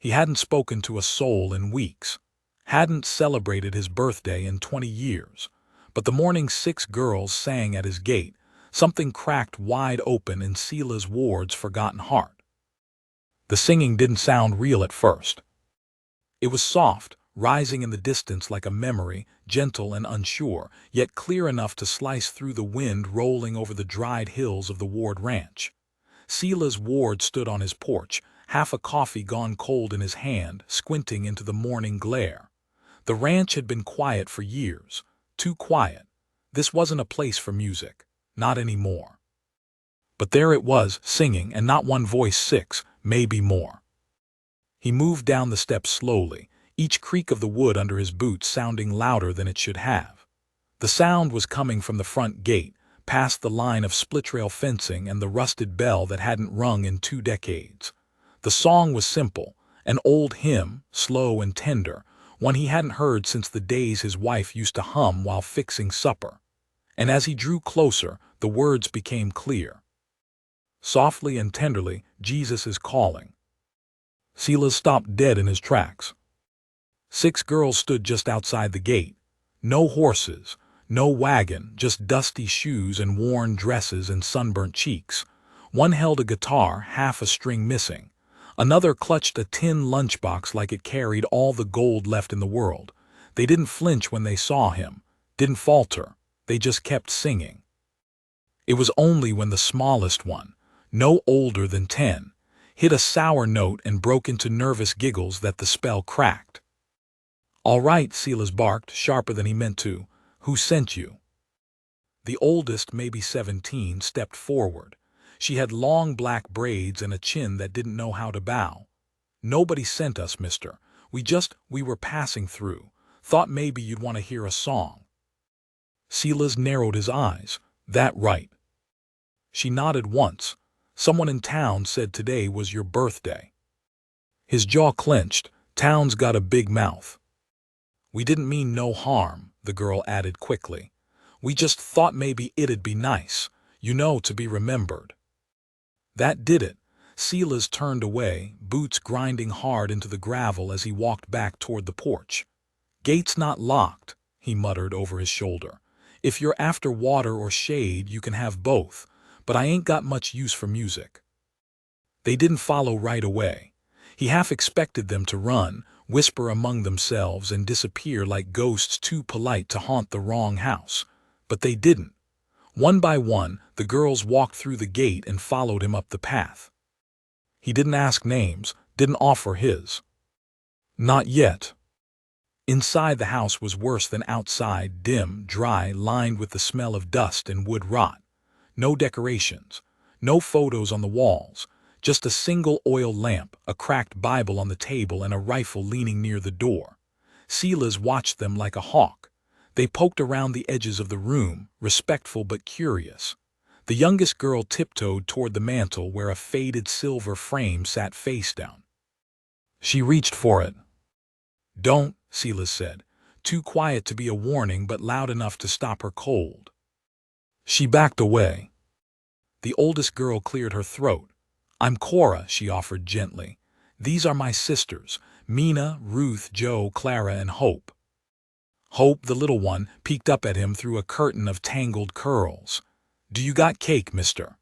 He hadn't spoken to a soul in weeks, hadn't celebrated his birthday in 20 years. But the morning 6 girls sang at his gate, something cracked wide open in Silas Ward's forgotten heart. The singing didn't sound real at first. It was soft, rising in the distance like a memory, gentle and unsure, yet clear enough to slice through the wind rolling over the dried hills of the Ward ranch. Silas Ward stood on his porch, half a coffee gone cold in his hand, squinting into the morning glare. The ranch had been quiet for years, too quiet. This wasn't a place for music, not anymore. But there it was, singing, and not one voice, 6, maybe more. He moved down the steps slowly, each creak of the wood under his boots sounding louder than it should have. The sound was coming from the front gate, past the line of split-rail fencing and the rusted bell that hadn't rung in 2 decades. The song was simple, an old hymn, slow and tender, one he hadn't heard since the days his wife used to hum while fixing supper. And as he drew closer, the words became clear. Softly and tenderly, Jesus is calling. Silas stopped dead in his tracks. 6 girls stood just outside the gate. No horses, no wagon, just dusty shoes and worn dresses and sunburnt cheeks. One held a guitar, half a string missing. Another clutched a tin lunchbox like it carried all the gold left in the world. They didn't flinch when they saw him, didn't falter. They just kept singing. It was only when the smallest one, no older than 10, hit a sour note and broke into nervous giggles that the spell cracked. "All right," Silas barked, sharper than he meant to. "Who sent you?" The oldest, maybe 17, stepped forward. She had long black braids and a chin that didn't know how to bow. "Nobody sent us, mister. We were passing through. Thought maybe you'd want to hear a song." Silas narrowed his eyes. "That right?" She nodded once. "Someone in town said today was your birthday." His jaw clenched. "Town's got a big mouth." "We didn't mean no harm," the girl added quickly. "We just thought maybe it'd be nice, to be remembered." That did it. Silas turned away, boots grinding hard into the gravel as he walked back toward the porch. "Gate's not locked," he muttered over his shoulder. "If you're after water or shade, you can have both, but I ain't got much use for music." They didn't follow right away. He half expected them to run, whisper among themselves, and disappear like ghosts too polite to haunt the wrong house. But they didn't. One by one, the girls walked through the gate and followed him up the path. He didn't ask names, didn't offer his. Not yet. Inside the house was worse than outside, dim, dry, lined with the smell of dust and wood rot. No decorations, no photos on the walls, just a single oil lamp, a cracked Bible on the table, and a rifle leaning near the door. Silas watched them like a hawk. They poked around the edges of the room, respectful but curious. The youngest girl tiptoed toward the mantel where a faded silver frame sat face down. She reached for it. "Don't," Silas said, too quiet to be a warning but loud enough to stop her cold. She backed away. The oldest girl cleared her throat. "I'm Cora," she offered gently. "These are my sisters, Mina, Ruth, Jo, Clara, and Hope." Hope, the little one, peeked up at him through a curtain of tangled curls. "Do you got cake, mister?"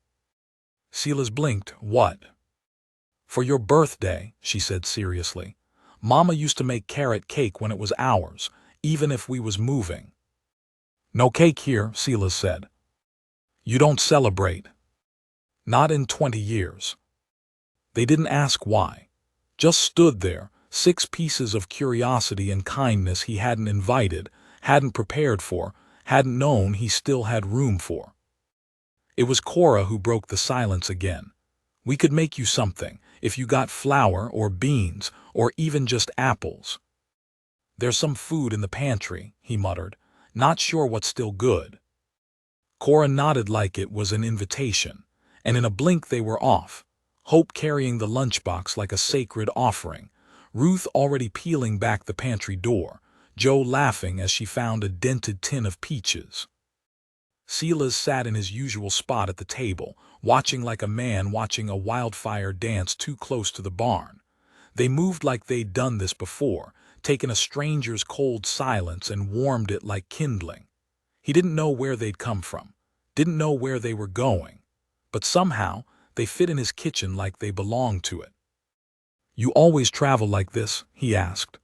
Silas blinked. "What?" "For your birthday," she said seriously. "Mama used to make carrot cake when it was ours, even if we was moving." "No cake here," Silas said. "You don't celebrate?" "Not in 20 years. They didn't ask why. Just stood there, 6 pieces of curiosity and kindness he hadn't invited, hadn't prepared for, hadn't known he still had room for. It was Cora who broke the silence again. "We could make you something, if you got flour or beans, or even just apples." "There's some food in the pantry," he muttered, not sure what's still good. Cora nodded like it was an invitation, and in a blink they were off. Hope carrying the lunchbox like a sacred offering, Ruth already peeling back the pantry door, Jo laughing as she found a dented tin of peaches. Silas sat in his usual spot at the table, watching like a man watching a wildfire dance too close to the barn. They moved like they'd done this before, taken a stranger's cold silence and warmed it like kindling. He didn't know where they'd come from, didn't know where they were going, but somehow they fit in his kitchen like they belonged to it. "You always travel like this?" he asked.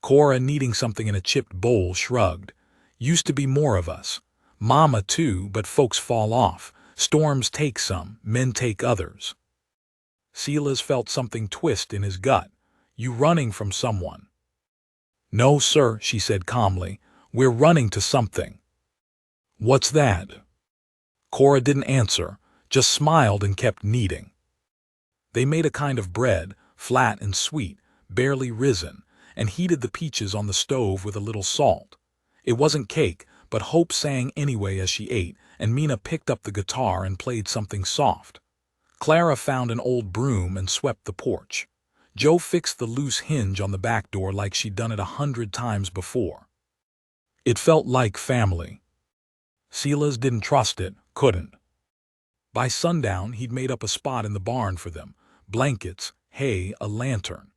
Cora, kneading something in a chipped bowl, shrugged. "Used to be more of us. Mama too, but folks fall off. Storms take some, men take others." Silas felt something twist in his gut. "You running from someone?" "No, sir," she said calmly. "We're running to something." "What's that?" Cora didn't answer, just smiled and kept kneading. They made a kind of bread, flat and sweet, barely risen, and heated the peaches on the stove with a little salt. It wasn't cake, but Hope sang anyway as she ate, and Mina picked up the guitar and played something soft. Clara found an old broom and swept the porch. Joe fixed the loose hinge on the back door like she'd done it 100 times before. It felt like family. Silas didn't trust it, couldn't. By sundown, he'd made up a spot in the barn for them, blankets, hay, a lantern.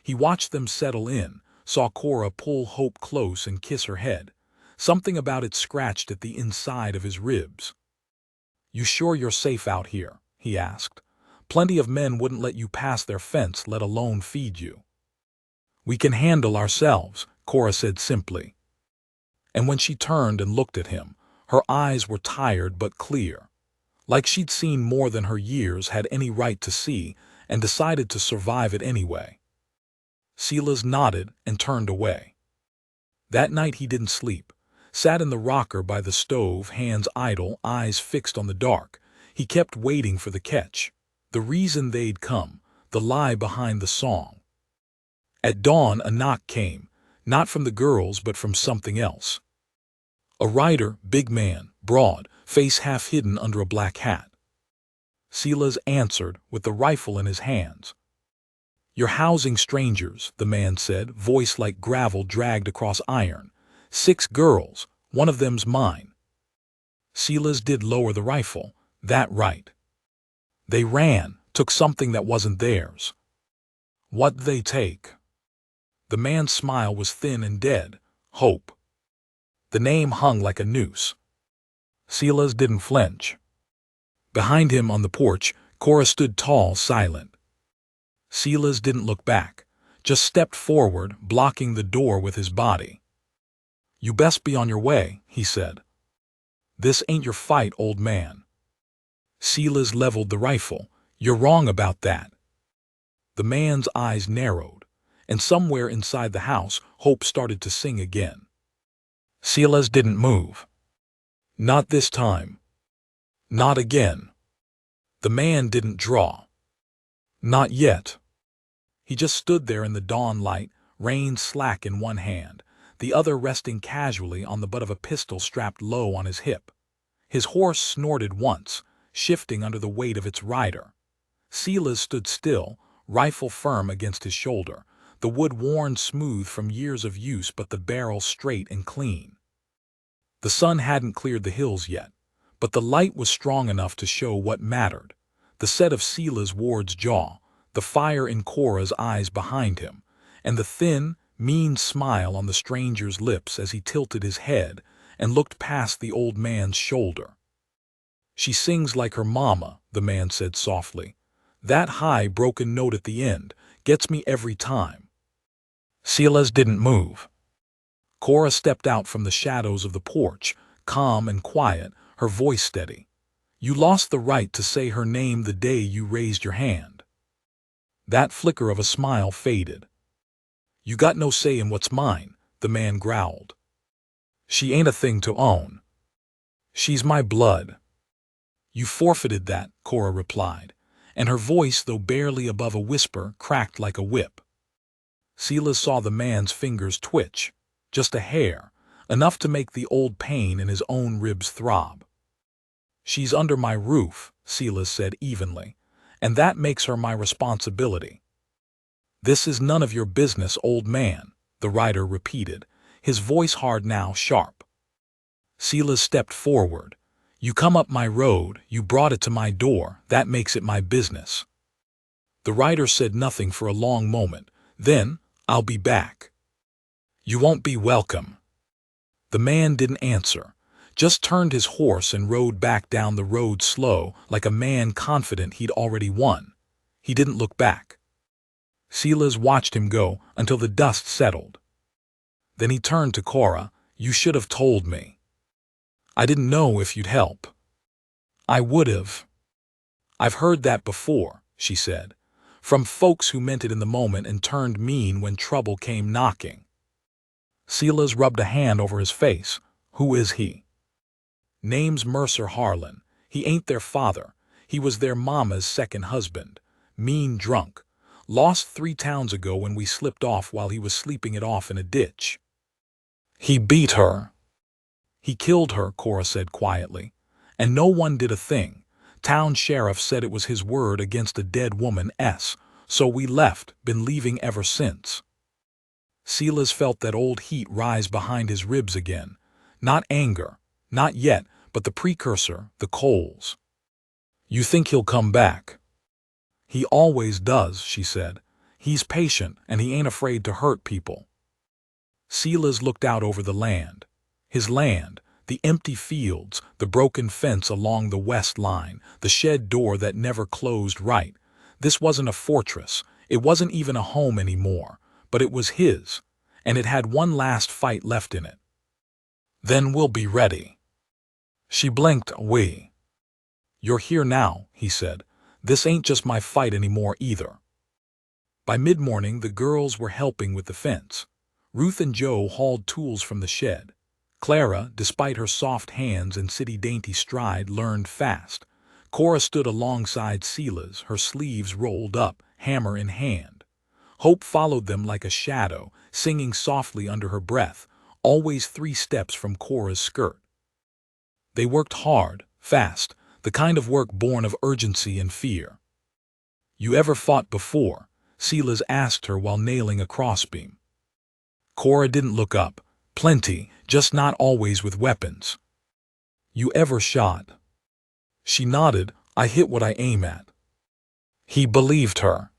He watched them settle in, saw Cora pull Hope close and kiss her head. Something about it scratched at the inside of his ribs. "You sure you're safe out here?" he asked. "Plenty of men wouldn't let you pass their fence, let alone feed you." "We can handle ourselves," Cora said simply. And when she turned and looked at him, her eyes were tired but clear, like she'd seen more than her years had any right to see, and decided to survive it anyway. Silas nodded and turned away. That night he didn't sleep. Sat in the rocker by the stove, hands idle, eyes fixed on the dark. He kept waiting for the catch, the reason they'd come, the lie behind the song. At dawn a knock came, not from the girls but from something else. A rider, big man, broad, face half hidden under a black hat. Silas answered with the rifle in his hands. "You're housing strangers," the man said, voice like gravel dragged across iron. "6 girls, one of them's mine." Silas did lower the rifle. "That right." "They ran, took something that wasn't theirs." "What'd they take?" The man's smile was thin and dead. "Hope." The name hung like a noose. Silas didn't flinch. Behind him on the porch, Cora stood tall, silent. Silas didn't look back, just stepped forward, blocking the door with his body. "You best be on your way," he said. "This ain't your fight, old man." Silas leveled the rifle. "You're wrong about that." The man's eyes narrowed, and somewhere inside the house, Hope started to sing again. Silas didn't move. "Not this time. Not again." The man didn't draw. "Not yet." He just stood there in the dawn light, rein slack in one hand, the other resting casually on the butt of a pistol strapped low on his hip. His horse snorted once, shifting under the weight of its rider. Silas stood still, rifle firm against his shoulder, the wood worn smooth from years of use but the barrel straight and clean. The sun hadn't cleared the hills yet, but the light was strong enough to show what mattered: the set of Silas Ward's jaw, the fire in Cora's eyes behind him, and the thin, mean smile on the stranger's lips as he tilted his head and looked past the old man's shoulder. "She sings like her mama," the man said softly. "That high, broken note at the end gets me every time." Silas didn't move. Cora stepped out from the shadows of the porch, calm and quiet, her voice steady. "You lost the right to say her name the day you raised your hand." That flicker of a smile faded. "You got no say in what's mine," the man growled. "She ain't a thing to own. She's my blood." "You forfeited that," Cora replied, and her voice, though barely above a whisper, cracked like a whip. Silas saw the man's fingers twitch, just a hair, enough to make the old pain in his own ribs throb. "She's under my roof," Silas said evenly, "and that makes her my responsibility." "This is none of your business, old man," the rider repeated, his voice hard now, sharp. Silas stepped forward. "You come up my road, you brought it to my door, that makes it my business." The rider said nothing for a long moment. Then, "I'll be back." "You won't be welcome." The man didn't answer, just turned his horse and rode back down the road slow, like a man confident he'd already won. He didn't look back. Silas watched him go until the dust settled. Then he turned to Cora. "You should have told me. I didn't know if you'd help." "I would have." "I've heard that before," she said, "from folks who meant it in the moment and turned mean when trouble came knocking." Silas rubbed a hand over his face. "Who is he?" "Name's Mercer Harland. He ain't their father. He was their mama's second husband. Mean drunk. Lost 3 towns ago when we slipped off while he was sleeping it off in a ditch." "He beat her." "He killed her," Cora said quietly. "And no one did a thing. Town sheriff said it was his word against a dead woman, so we left, been leaving ever since." Silas felt that old heat rise behind his ribs again. Not anger, not yet, but the precursor, the coals. "You think he'll come back?" "He always does," she said. "He's patient, and he ain't afraid to hurt people." Silas looked out over the land. His land, the empty fields, the broken fence along the west line, the shed door that never closed right. This wasn't a fortress. It wasn't even a home anymore, but it was his, and it had one last fight left in it. "Then we'll be ready." She blinked. "We." "You're here now," he said. "This ain't just my fight anymore either." By mid-morning, the girls were helping with the fence. Ruth and Joe hauled tools from the shed. Clara, despite her soft hands and city-dainty stride, learned fast. Cora stood alongside Silas, her sleeves rolled up, hammer in hand. Hope followed them like a shadow, singing softly under her breath, always 3 steps from Cora's skirt. They worked hard, fast, the kind of work born of urgency and fear. "You ever fought before?" Silas asked her while nailing a crossbeam. Cora didn't look up. "Plenty, just not always with weapons." "You ever shot?" She nodded. "I hit what I aim at." He believed her.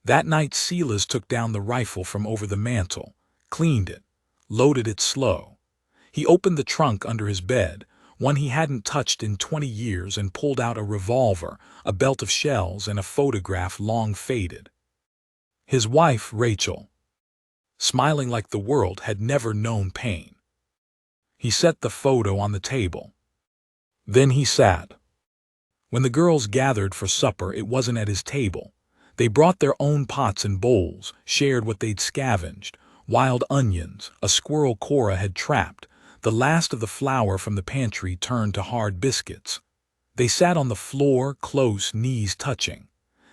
That night Silas took down the rifle from over the mantel, cleaned it, loaded it slow. He opened the trunk under his bed, one he hadn't touched in 20 years, and pulled out a revolver, a belt of shells, and a photograph long faded. His wife, Rachel, smiling like the world had never known pain. He set the photo on the table. Then he sat. When the girls gathered for supper, it wasn't at his table. They brought their own pots and bowls, shared what they'd scavenged: wild onions, a squirrel Cora had trapped, the last of the flour from the pantry turned to hard biscuits. They sat on the floor, close, knees touching.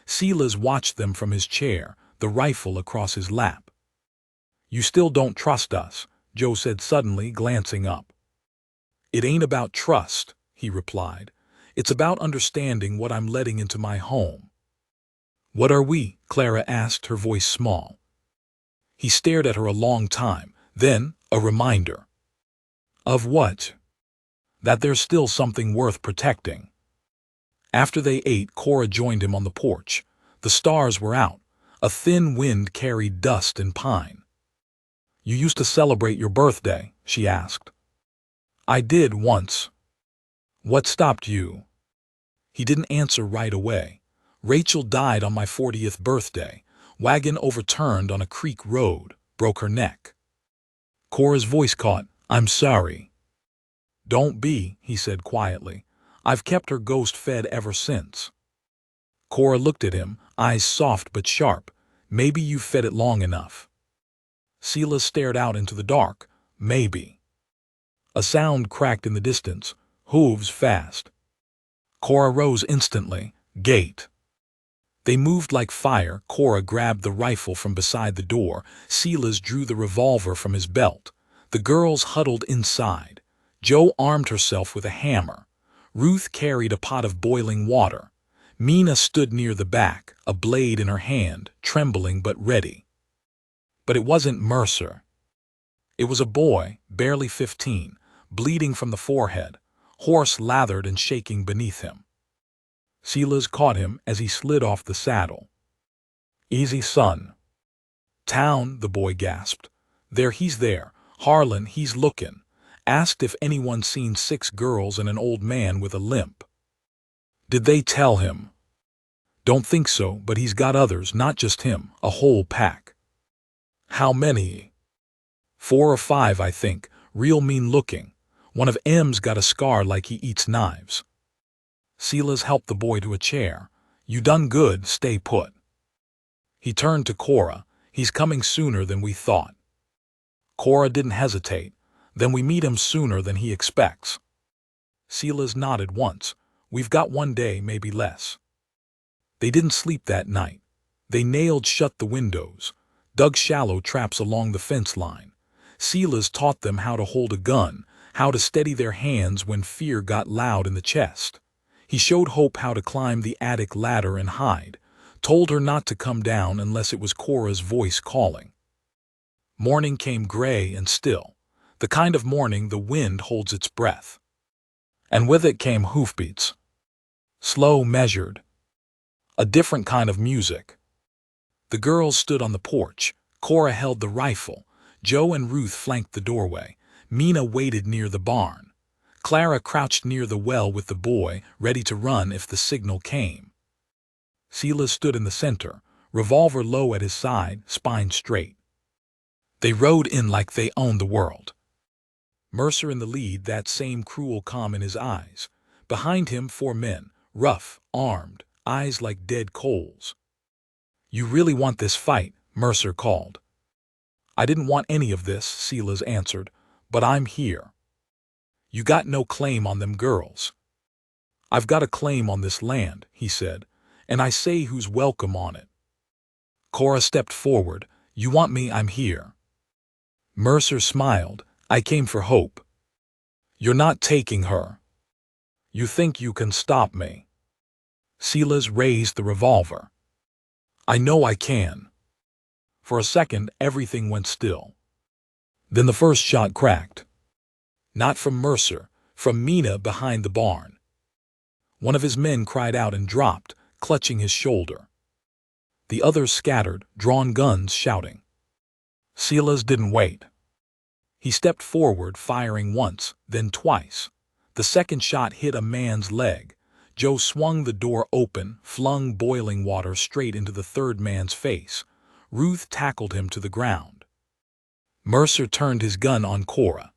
Silas watched them from his chair, the rifle across his lap. "You still don't trust us," Joe said suddenly, glancing up. "It ain't about trust," he replied. "It's about understanding what I'm letting into my home." "What are we?" Clara asked, her voice small. He stared at her a long time, then a reminder. "Of what?" "That there's still something worth protecting." After they ate, Cora joined him on the porch. The stars were out. A thin wind carried dust and pine. "You used to celebrate your birthday?" she asked. "I did once." "What stopped you?" He didn't answer right away. "Rachel died on my 40th birthday. Wagon overturned on a creek road, broke her neck." Cora's voice caught. "I'm sorry." "Don't be," he said quietly. "I've kept her ghost fed ever since." Cora looked at him, eyes soft but sharp. "Maybe you've fed it long enough." Silas stared out into the dark. "Maybe." A sound cracked in the distance. Hooves fast. Cora rose instantly. "Gate." They moved like fire. Cora grabbed the rifle from beside the door. Silas drew the revolver from his belt. The girls huddled inside. Joe armed herself with a hammer. Ruth carried a pot of boiling water. Mina stood near the back, a blade in her hand, trembling but ready. But it wasn't Mercer. It was a boy, barely 15, bleeding from the forehead, horse lathered and shaking beneath him. Silas caught him as he slid off the saddle. Easy, son. Town, the boy gasped. He's there. Harlan, he's looking. Asked if anyone seen 6 girls and an old man with a limp. Did they tell him? Don't think so, but he's got others, not just him, a whole pack. How many? 4 or 5, I think, real mean looking. One of 'em's got a scar like he eats knives. Silas helped the boy to a chair. You done good, stay put. He turned to Cora. He's coming sooner than we thought. Cora didn't hesitate. Then we meet him sooner than he expects. Silas nodded once. We've got 1 day, maybe less. They didn't sleep that night. They nailed shut the windows, dug shallow traps along the fence line. Silas taught them how to hold a gun, how to steady their hands when fear got loud in the chest. He showed Hope how to climb the attic ladder and hide, told her not to come down unless it was Cora's voice calling. Morning came gray and still, the kind of morning the wind holds its breath. And with it came hoofbeats. Slow, measured. A different kind of music. The girls stood on the porch. Cora held the rifle. Joe and Ruth flanked the doorway. Mina waited near the barn. Clara crouched near the well with the boy, ready to run if the signal came. Silas stood in the center, revolver low at his side, spine straight. They rode in like they owned the world. Mercer in the lead, that same cruel calm in his eyes. Behind him 4 men, rough, armed, eyes like dead coals. You really want this fight? Mercer called. I didn't want any of this, Silas answered, but I'm here. You got no claim on them girls. I've got a claim on this land, he said, and I say who's welcome on it. Cora stepped forward. You want me? I'm here. Mercer smiled. I came for Hope. You're not taking her. You think you can stop me? Silas raised the revolver. I know I can. For a second, everything went still. Then the first shot cracked. Not from Mercer, from Mina behind the barn. One of his men cried out and dropped, clutching his shoulder. The others scattered, drawn guns, shouting. Silas didn't wait. He stepped forward, firing once, then twice. The second shot hit a man's leg. Joe swung the door open, flung boiling water straight into the third man's face. Ruth tackled him to the ground. Mercer turned his gun on Cora.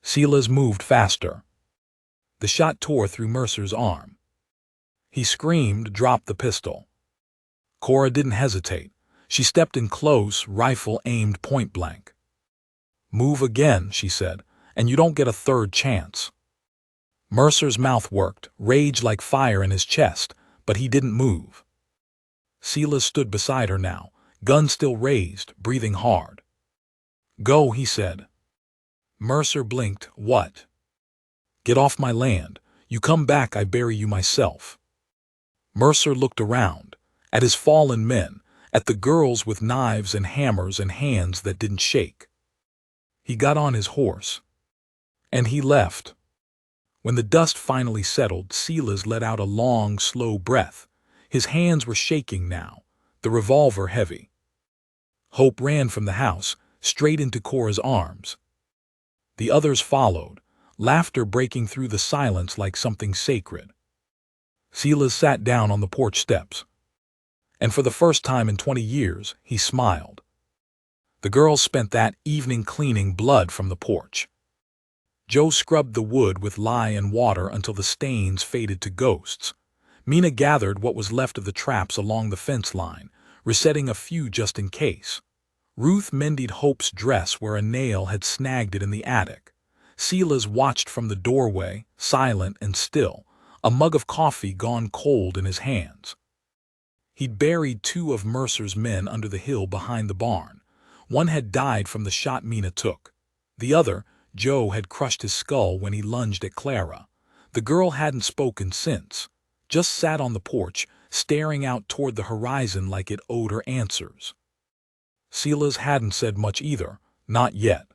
Silas moved faster. The shot tore through Mercer's arm. He screamed, dropped the pistol. Cora didn't hesitate. She stepped in close, rifle aimed point blank. Move again, she said, and you don't get a third chance. Mercer's mouth worked, rage like fire in his chest, but he didn't move. Silas stood beside her now, gun still raised, breathing hard. Go, he said. Mercer blinked. What? Get off my land. You come back, I bury you myself. Mercer looked around, at his fallen men, at the girls with knives and hammers and hands that didn't shake. He got on his horse. And he left. When the dust finally settled, Silas let out a long, slow breath. His hands were shaking now, the revolver heavy. Hope ran from the house, straight into Cora's arms. The others followed, laughter breaking through the silence like something sacred. Silas sat down on the porch steps. And for the first time in 20 years, he smiled. The girls spent that evening cleaning blood from the porch. Joe scrubbed the wood with lye and water until the stains faded to ghosts. Mina gathered what was left of the traps along the fence line, resetting a few just in case. Ruth mended Hope's dress where a nail had snagged it in the attic. Silas watched from the doorway, silent and still, a mug of coffee gone cold in his hands. He'd buried 2 of Mercer's men under the hill behind the barn. One had died from the shot Mina took. The other, Joe, had crushed his skull when he lunged at Clara. The girl hadn't spoken since, just sat on the porch, staring out toward the horizon like it owed her answers. Silas hadn't said much either, not yet.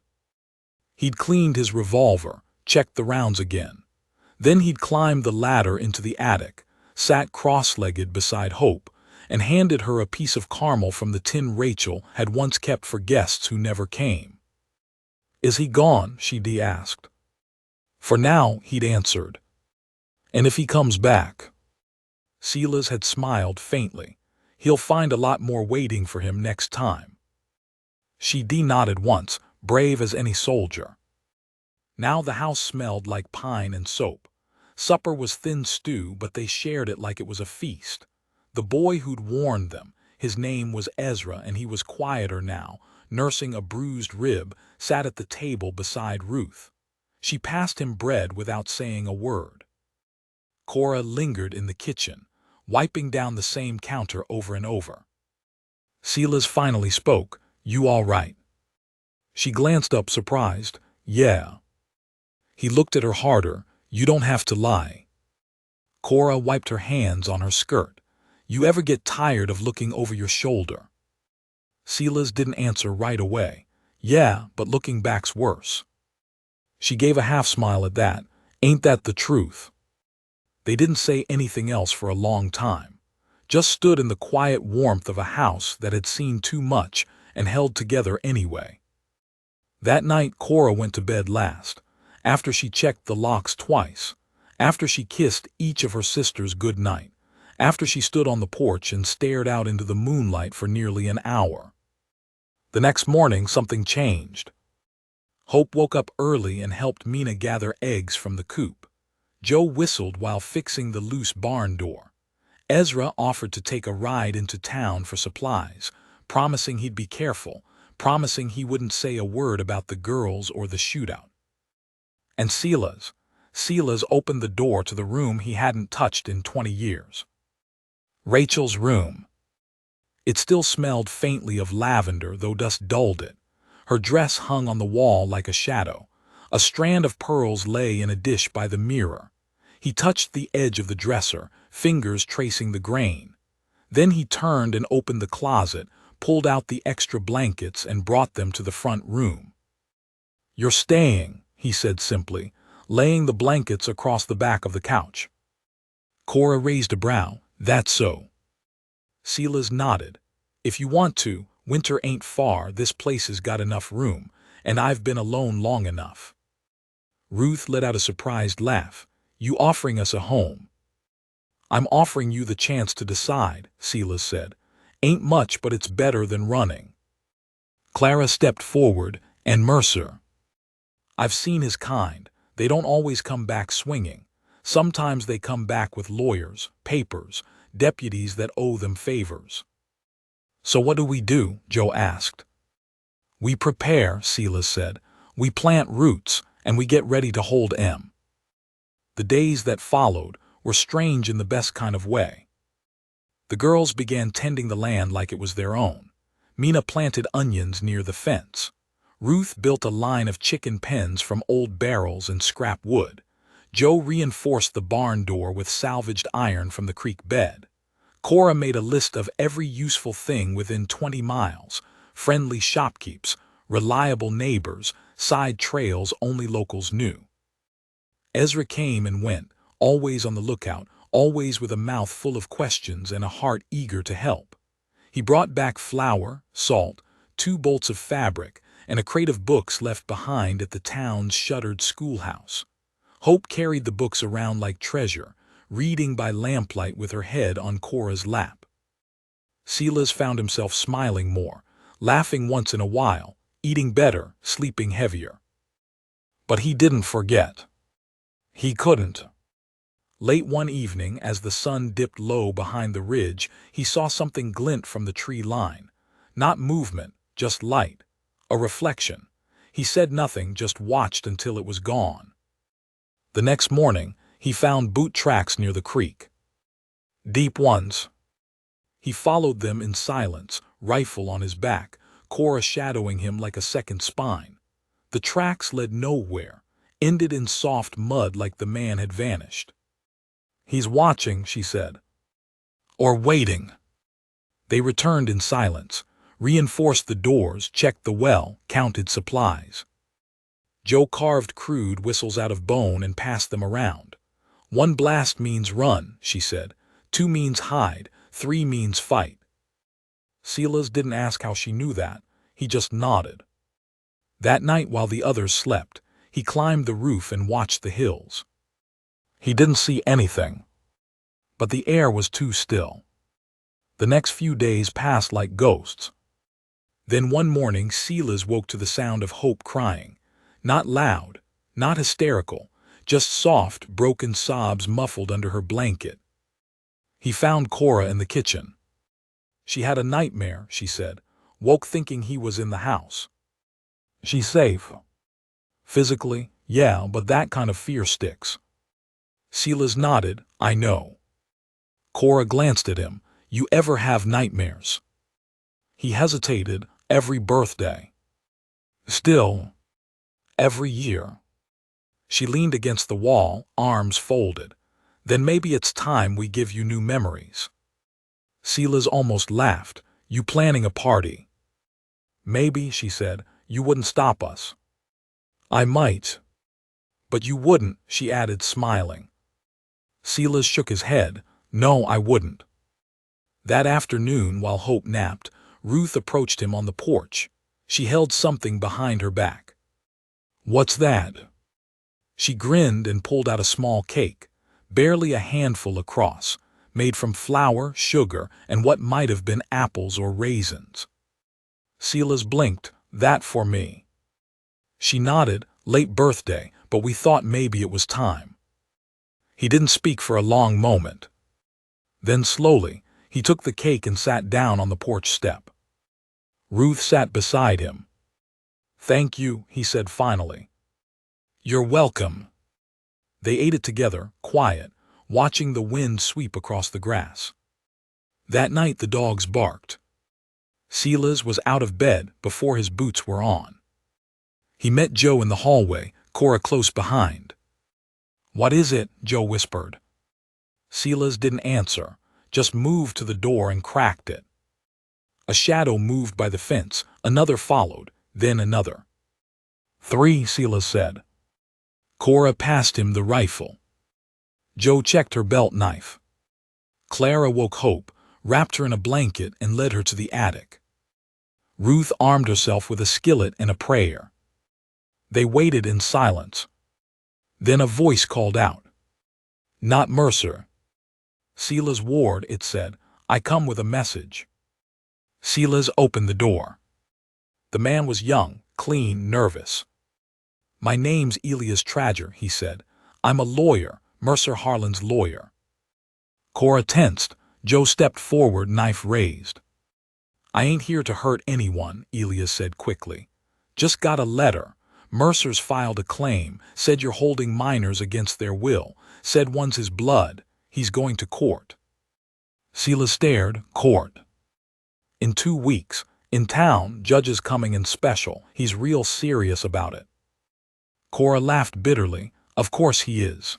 He'd cleaned his revolver, checked the rounds again. Then he'd climbed the ladder into the attic, sat cross-legged beside Hope, and handed her a piece of caramel from the tin Rachel had once kept for guests who never came. "Is he gone?" she asked. "For now," he'd answered. "And if he comes back?" Silas had smiled faintly. "He'll find a lot more waiting for him next time." She nodded once, brave as any soldier. Now the house smelled like pine and soap. Supper was thin stew, but they shared it like it was a feast. The boy who'd warned them, his name was Ezra, and he was quieter now, nursing a bruised rib, sat at the table beside Ruth. She passed him bread without saying a word. Cora lingered in the kitchen, wiping down the same counter over and over. Silas finally spoke. "You all right?" She glanced up surprised. "Yeah." He looked at her harder. "You don't have to lie." Cora wiped her hands on her skirt. "You ever get tired of looking over your shoulder?" Silas didn't answer right away. "Yeah, but looking back's worse." She gave a half-smile at that. "Ain't that the truth?" They didn't say anything else for a long time. Just stood in the quiet warmth of a house that had seen too much and held together anyway. That night Cora went to bed last, after she checked the locks twice, after she kissed each of her sisters good night, after she stood on the porch and stared out into the moonlight for nearly an hour. The next morning something changed. Hope woke up early and helped Mina gather eggs from the coop. Joe whistled while fixing the loose barn door. Ezra offered to take a ride into town for supplies, promising he'd be careful, promising he wouldn't say a word about the girls or the shootout. And Silas opened the door to the room he hadn't touched in 20 years. Rachel's room. It still smelled faintly of lavender, though dust dulled it. Her dress hung on the wall like a shadow. A strand of pearls lay in a dish by the mirror. He touched the edge of the dresser, fingers tracing the grain. Then he turned and opened the closet, pulled out the extra blankets and brought them to the front room. "You're staying," he said simply, laying the blankets across the back of the couch. Cora raised a brow. "That's so." Silas nodded. "If you want to, winter ain't far, this place has got enough room, and I've been alone long enough." Ruth let out a surprised laugh. "You offering us a home?" "I'm offering you the chance to decide," Silas said. "Ain't much, but it's better than running." Clara stepped forward. "And Mercer. I've seen his kind. They don't always come back swinging. Sometimes they come back with lawyers, papers, deputies that owe them favors." "So what do we do?" Joe asked. "We prepare," Silas said. "We plant roots, and we get ready to hold em." The days that followed were strange in the best kind of way. The girls began tending the land like it was their own. Mina planted onions near the fence. Ruth built a line of chicken pens from old barrels and scrap wood. Joe reinforced the barn door with salvaged iron from the creek bed. Cora made a list of every useful thing within 20 miles, friendly shopkeepers, reliable neighbors, side trails only locals knew. Ezra came and went, always on the lookout, always with a mouth full of questions and a heart eager to help. He brought back flour, salt, 2 bolts of fabric, and a crate of books left behind at the town's shuttered schoolhouse. Hope carried the books around like treasure, reading by lamplight with her head on Cora's lap. Silas found himself smiling more, laughing once in a while, eating better, sleeping heavier. But he didn't forget. He couldn't. Late one evening, as the sun dipped low behind the ridge, he saw something glint from the tree line. Not movement, just light. A reflection. He said nothing, just watched until it was gone. The next morning, he found boot tracks near the creek. Deep ones. He followed them in silence, rifle on his back, Cora shadowing him like a second spine. The tracks led nowhere, ended in soft mud like the man had vanished. "He's watching," she said. "Or waiting." They returned in silence, reinforced the doors, checked the well, counted supplies. Joe carved crude whistles out of bone and passed them around. "1 blast means run," she said. 2 means hide. 3 means fight. Silas didn't ask how she knew that. He just nodded. That night while the others slept, he climbed the roof and watched the hills. He didn't see anything, but the air was too still. The next few days passed like ghosts. Then one morning Silas woke to the sound of Hope crying. Not loud, not hysterical, just soft, broken sobs muffled under her blanket. He found Cora in the kitchen. She had a nightmare, she said, woke thinking he was in the house. She's safe. Physically, yeah, but that kind of fear sticks. Silas nodded, I know. Cora glanced at him. You ever have nightmares? He hesitated. Every birthday. Still, every year. She leaned against the wall, arms folded. Then maybe it's time we give you new memories. Silas almost laughed. You planning a party? Maybe, she said, you wouldn't stop us. I might. But you wouldn't, she added, smiling. Silas shook his head. No, I wouldn't. That afternoon, while Hope napped, Ruth approached him on the porch. She held something behind her back. What's that? She grinned and pulled out a small cake, barely a handful across, made from flour, sugar, and what might have been apples or raisins. Silas blinked. That for me. She nodded. Late birthday, but we thought maybe it was time. He didn't speak for a long moment. Then slowly, he took the cake and sat down on the porch step. Ruth sat beside him. Thank you, he said finally. You're welcome. They ate it together, quiet, watching the wind sweep across the grass. That night the dogs barked. Silas was out of bed before his boots were on. He met Joe in the hallway, Cora close behind. What is it? Joe whispered. Silas didn't answer, just moved to the door and cracked it. A shadow moved by the fence, another followed, then another. 3, Silas said. Cora passed him the rifle. Joe checked her belt knife. Clara woke Hope, wrapped her in a blanket, and led her to the attic. Ruth armed herself with a skillet and a prayer. They waited in silence. Then a voice called out. Not Mercer. Silas Ward, it said. I come with a message. Silas opened the door. The man was young, clean, nervous. My name's Elias Trager, he said. I'm a lawyer, Mercer Harland's lawyer. Cora tensed. Joe stepped forward, knife raised. I ain't here to hurt anyone, Elias said quickly. Just got a letter. Mercer's filed a claim, said you're holding minors against their will, said one's his blood. He's going to court. Silas stared. Court? In 2 weeks. In town, judges coming in special. He's real serious about it. Cora laughed bitterly. Of course he is.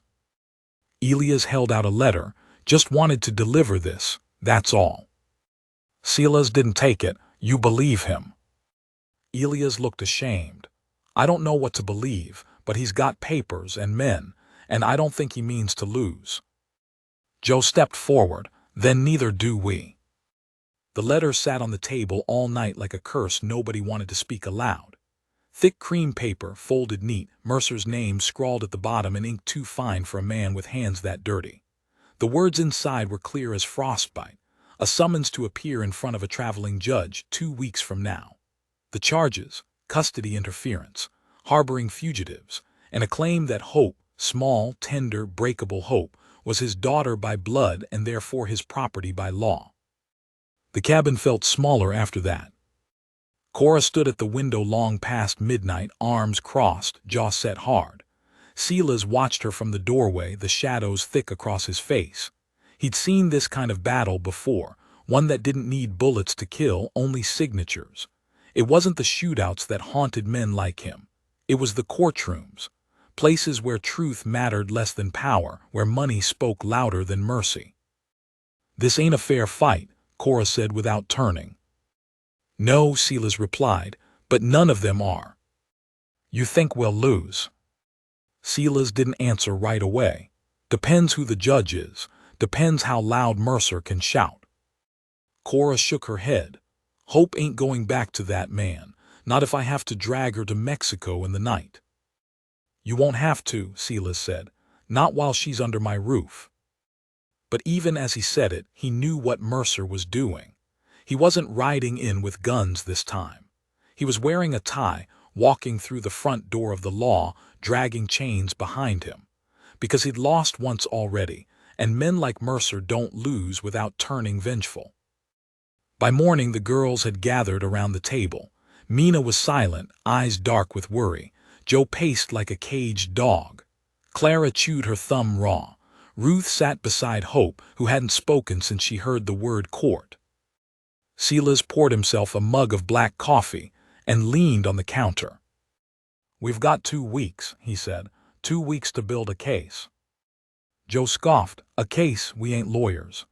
Elias held out a letter. Just wanted to deliver this, that's all. Silas didn't take it. You believe him. Elias looked ashamed. I don't know what to believe, but he's got papers and men, and I don't think he means to lose. Joe stepped forward. Then neither do we. The letter sat on the table all night like a curse nobody wanted to speak aloud. Thick cream paper, folded neat, Mercer's name scrawled at the bottom in ink too fine for a man with hands that dirty. The words inside were clear as frostbite. A summons to appear in front of a traveling judge 2 weeks from now. The charges: custody interference, harboring fugitives, and a claim that Hope, small, tender, breakable Hope, was his daughter by blood and therefore his property by law. The cabin felt smaller after that. Cora stood at the window long past midnight, arms crossed, jaw set hard. Silas watched her from the doorway, the shadows thick across his face. He'd seen this kind of battle before, one that didn't need bullets to kill, only signatures. It wasn't the shootouts that haunted men like him. It was the courtrooms, places where truth mattered less than power, where money spoke louder than mercy. This ain't a fair fight, Cora said without turning. No, Silas replied, but none of them are. You think we'll lose? Silas didn't answer right away. Depends who the judge is. Depends how loud Mercer can shout. Cora shook her head. Hope ain't going back to that man, not if I have to drag her to Mexico in the night. You won't have to, Silas said, not while she's under my roof. But even as he said it, he knew what Mercer was doing. He wasn't riding in with guns this time. He was wearing a tie, walking through the front door of the law, dragging chains behind him. Because he'd lost once already, and men like Mercer don't lose without turning vengeful. By morning the girls had gathered around the table. Mina was silent, eyes dark with worry. Joe paced like a caged dog. Clara chewed her thumb raw. Ruth sat beside Hope, who hadn't spoken since she heard the word court. Silas poured himself a mug of black coffee and leaned on the counter. "We've got 2 weeks," he said. 2 weeks to build a case. Joe scoffed. "A case? We ain't lawyers."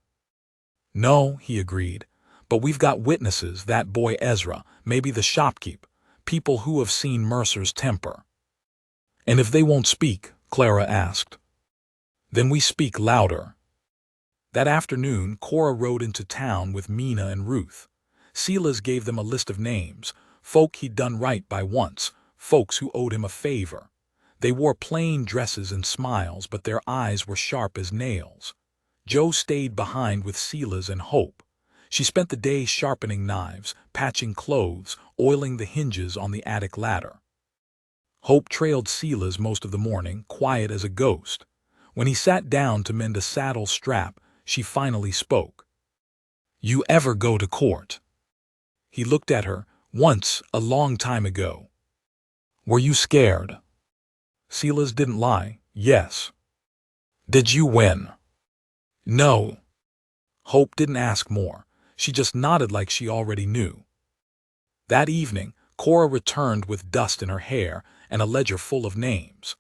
"No," he agreed. "But we've got witnesses, that boy Ezra, maybe the shopkeep, people who have seen Mercer's temper." "And if they won't speak?" Clara asked. "Then we speak louder." That afternoon, Cora rode into town with Mina and Ruth. Silas gave them a list of names, folk he'd done right by once, folks who owed him a favor. They wore plain dresses and smiles, but their eyes were sharp as nails. Joe stayed behind with Silas and Hope. She spent the day sharpening knives, patching clothes, oiling the hinges on the attic ladder. Hope trailed Silas most of the morning, quiet as a ghost. When he sat down to mend a saddle strap, she finally spoke. "You ever go to court?" He looked at her. "Once, a long time ago." "Were you scared?" Silas didn't lie. "Yes." "Did you win?" "No." Hope didn't ask more. She just nodded like she already knew. That evening, Cora returned with dust in her hair and a ledger full of names.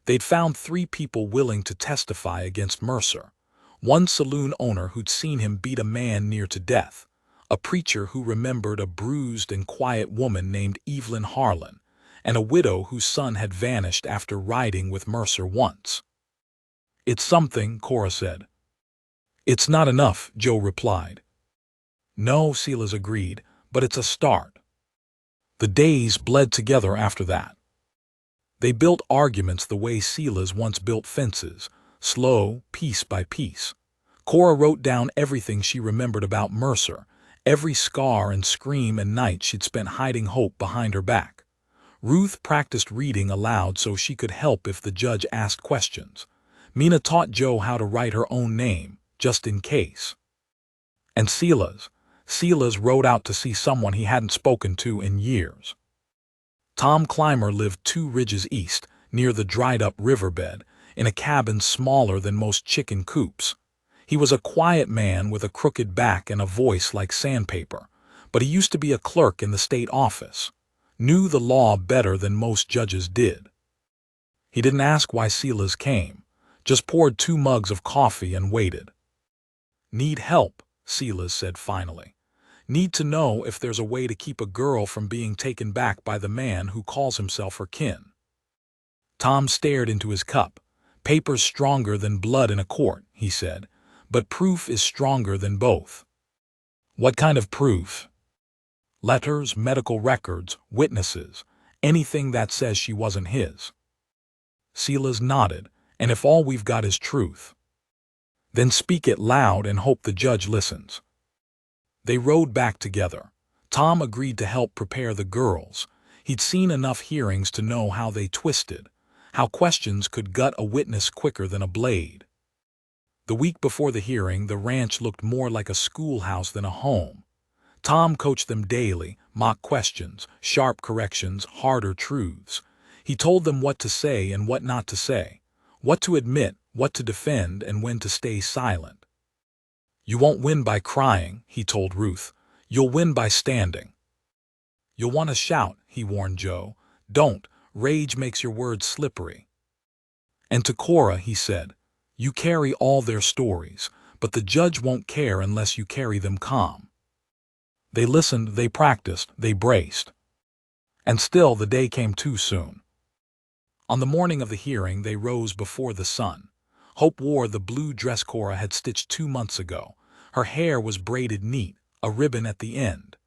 They'd found 3 people willing to testify against Mercer. One saloon owner who'd seen him beat a man near to death. A preacher who remembered a bruised and quiet woman named Evelyn Harland, and a widow whose son had vanished after riding with Mercer once. "It's something," Cora said. "It's not enough," Joe replied. "No," Silas agreed, "but it's a start." The days bled together after that. They built arguments the way Silas once built fences, slow, piece by piece. Cora wrote down everything she remembered about Mercer, every scar and scream and night she'd spent hiding Hope behind her back. Ruth practiced reading aloud so she could help if the judge asked questions. Mina taught Joe how to write her own name, just in case. And Silas rode out to see someone he hadn't spoken to in years. Tom Clymer lived 2 ridges east, near the dried-up riverbed, in a cabin smaller than most chicken coops. He was a quiet man with a crooked back and a voice like sandpaper, but he used to be a clerk in the state office. Knew the law better than most judges did. He didn't ask why Silas came, just poured 2 mugs of coffee and waited. "Need help," Silas said finally. "Need to know if there's a way to keep a girl from being taken back by the man who calls himself her kin." Tom stared into his cup. "Paper's stronger than blood in a court," he said, "but proof is stronger than both." "What kind of proof?" "Letters, medical records, witnesses, anything that says she wasn't his." Silas nodded. "And if all we've got is truth?" "Then speak it loud and hope the judge listens." They rode back together. Tom agreed to help prepare the girls. He'd seen enough hearings to know how they twisted, how questions could gut a witness quicker than a blade. The week before the hearing, the ranch looked more like a schoolhouse than a home. Tom coached them daily, mock questions, sharp corrections, harder truths. He told them what to say and what not to say, what to admit, what to defend, and when to stay silent. "You won't win by crying," he told Ruth. "You'll win by standing." "You'll want to shout," he warned Joe. "Don't. Rage makes your words slippery." And to Cora he said, "You carry all their stories, but the judge won't care unless you carry them calm." They listened, they practiced, they braced. And still the day came too soon. On the morning of the hearing they rose before the sun. Hope wore the blue dress Cora had stitched 2 months ago. Her hair was braided neat, a ribbon at the end.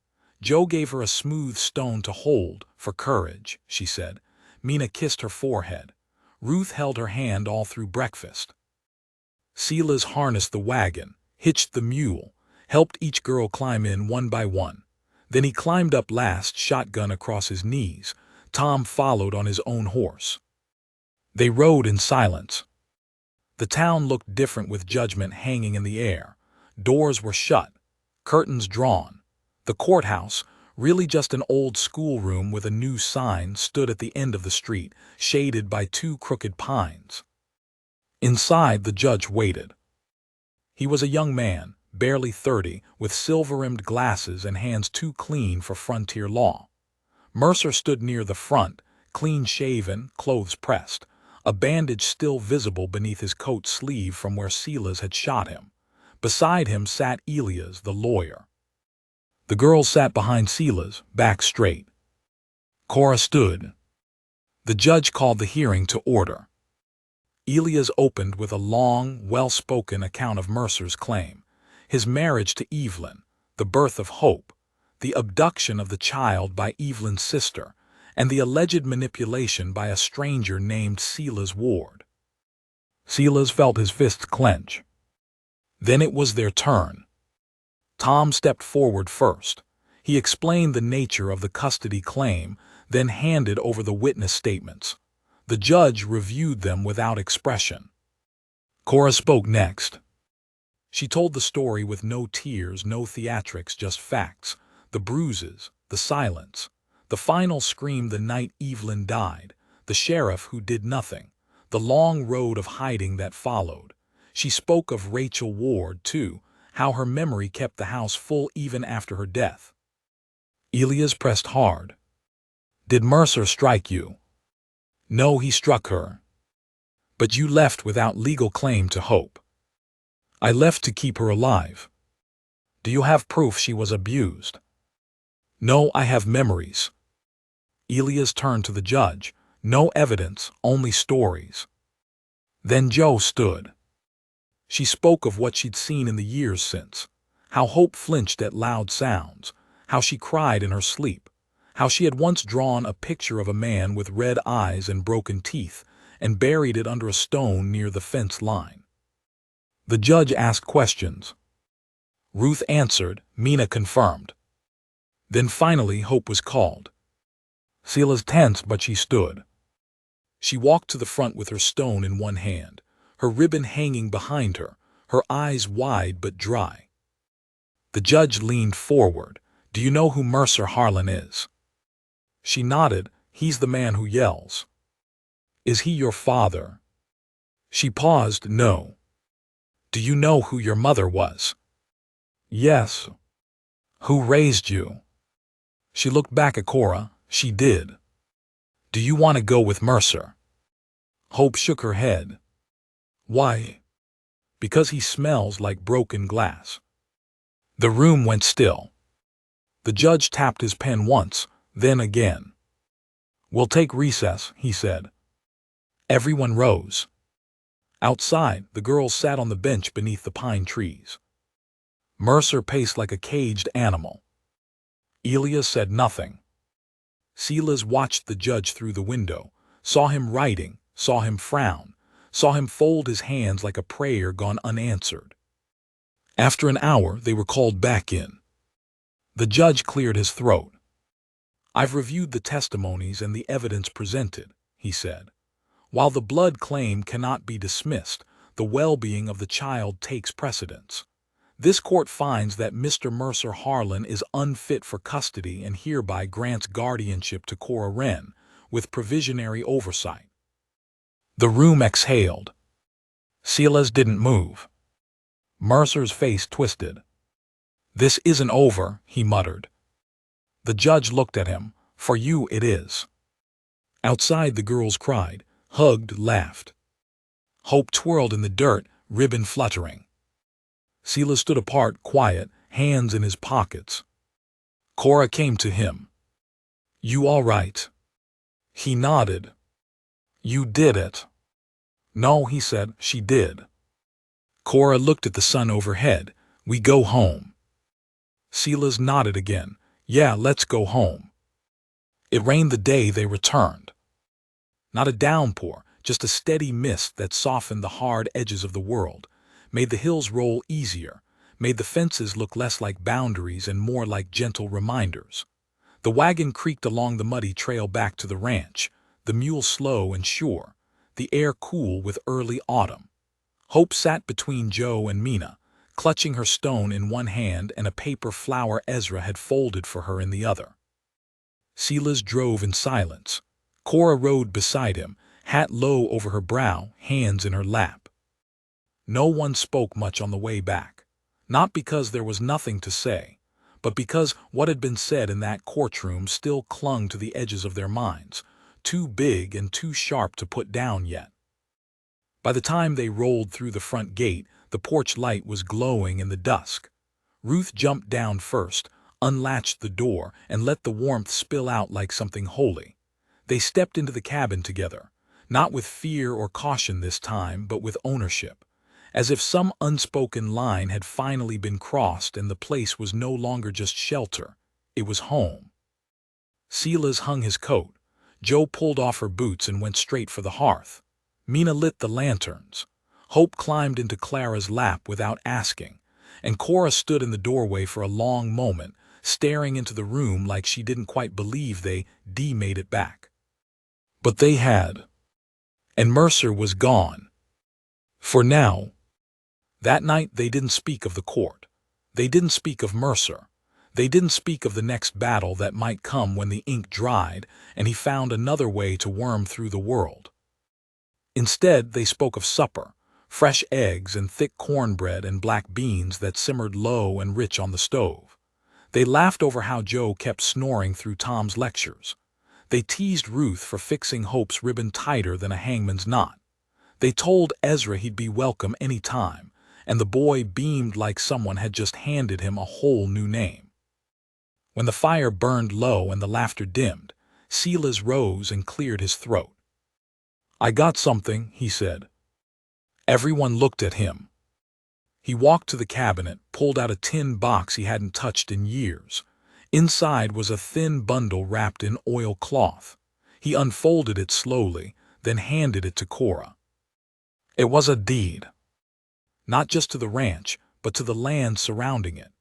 Joe gave her a smooth stone to hold, for courage, she said. Mina kissed her forehead. Ruth held her hand all through breakfast. Silas harnessed the wagon, hitched the mule, helped each girl climb in one by one. Then he climbed up last, shotgun across his knees. Tom followed on his own horse. They rode in silence. The town looked different with judgment hanging in the air. Doors were shut, curtains drawn. The courthouse, really just an old schoolroom with a new sign, stood at the end of the street, shaded by two crooked pines. Inside, the judge waited. He was a young man, barely 30, with silver-rimmed glasses and hands too clean for frontier law. Mercer stood near the front, clean-shaven, clothes pressed, a bandage still visible beneath his coat sleeve from where Silas had shot him. Beside him sat Elias, the lawyer. The girls sat behind Silas, back straight. Cora stood. The judge called the hearing to order. Elias opened with a long, well-spoken account of Mercer's claim, his marriage to Evelyn, the birth of Hope, the abduction of the child by Evelyn's sister, and the alleged manipulation by a stranger named Silas Ward. Silas felt his fists clench. Then it was their turn. Tom stepped forward first. He explained the nature of the custody claim, then handed over the witness statements. The judge reviewed them without expression. Cora spoke next. She told the story with no tears, no theatrics, just facts. The bruises, the silence, the final scream the night Evelyn died, the sheriff who did nothing, the long road of hiding that followed. She spoke of Rachel Ward, too, how her memory kept the house full even after her death. Elias pressed hard. Did Mercer strike you? No, he struck her. But you left without legal claim to Hope. I left to keep her alive. Do you have proof she was abused? No, I have memories. Elias turned to the judge. No evidence, only stories. Then Joe stood. She spoke of what she'd seen in the years since, how Hope flinched at loud sounds, how she cried in her sleep, how she had once drawn a picture of a man with red eyes and broken teeth and buried it under a stone near the fence line. The judge asked questions. Ruth answered, Mina confirmed. Then finally Hope was called. Silas tensed, but she stood. She walked to the front with her stone in one hand, her ribbon hanging behind her, her eyes wide but dry. The judge leaned forward. Do you know who Mercer Harland is? She nodded. He's the man who yells. Is he your father? She paused. No. Do you know who your mother was? Yes. Who raised you? She looked back at Cora. She did. Do you want to go with Mercer? Hope shook her head. Why? Because he smells like broken glass. The room went still. The judge tapped his pen once, then again. We'll take recess, he said. Everyone rose. Outside, the girls sat on the bench beneath the pine trees. Mercer paced like a caged animal. Elias said nothing. Silas watched the judge through the window, saw him writing, saw him frown, saw him fold his hands like a prayer gone unanswered. After an hour, they were called back in. The judge cleared his throat. I've reviewed the testimonies and the evidence presented, he said. While the blood claim cannot be dismissed, the well-being of the child takes precedence. This court finds that Mr. Mercer Harland is unfit for custody and hereby grants guardianship to Cora Wren, with provisionary oversight. The room exhaled. Silas didn't move. Mercer's face twisted. This isn't over, he muttered. The judge looked at him. For you it is. Outside the girls cried, hugged, laughed. Hope twirled in the dirt, ribbon fluttering. Silas stood apart, quiet, hands in his pockets. Cora came to him. You all right? He nodded. You did it. No, he said, she did. Cora looked at the sun overhead. We go home. Silas nodded again. Yeah, let's go home. It rained the day they returned. Not a downpour, just a steady mist that softened the hard edges of the world, made the hills roll easier, made the fences look less like boundaries and more like gentle reminders. The wagon creaked along the muddy trail back to the ranch, the mule slow and sure, the air cool with early autumn. Hope sat between Joe and Mina, clutching her stone in one hand and a paper flower Ezra had folded for her in the other. Silas drove in silence. Cora rode beside him, hat low over her brow, hands in her lap. No one spoke much on the way back, not because there was nothing to say, but because what had been said in that courtroom still clung to the edges of their minds, too big and too sharp to put down yet. By the time they rolled through the front gate, the porch light was glowing in the dusk. Ruth jumped down first, unlatched the door, and let the warmth spill out like something holy. They stepped into the cabin together, not with fear or caution this time, but with ownership, as if some unspoken line had finally been crossed and the place was no longer just shelter, it was home. Silas hung his coat. Joe pulled off her boots and went straight for the hearth. Mina lit the lanterns. Hope climbed into Clara's lap without asking, and Cora stood in the doorway for a long moment, staring into the room like she didn't quite believe they made it back. But they had. And Mercer was gone. For now. That night they didn't speak of the court. They didn't speak of Mercer. They didn't speak of the next battle that might come when the ink dried and he found another way to worm through the world. Instead, they spoke of supper, fresh eggs and thick cornbread and black beans that simmered low and rich on the stove. They laughed over how Joe kept snoring through Tom's lectures. They teased Ruth for fixing Hope's ribbon tighter than a hangman's knot. They told Ezra he'd be welcome any time, and the boy beamed like someone had just handed him a whole new name. When the fire burned low and the laughter dimmed, Silas rose and cleared his throat. "I got something," he said. Everyone looked at him. He walked to the cabinet, pulled out a tin box he hadn't touched in years. Inside was a thin bundle wrapped in oilcloth. He unfolded it slowly, then handed it to Cora. It was a deed. Not just to the ranch, but to the land surrounding it.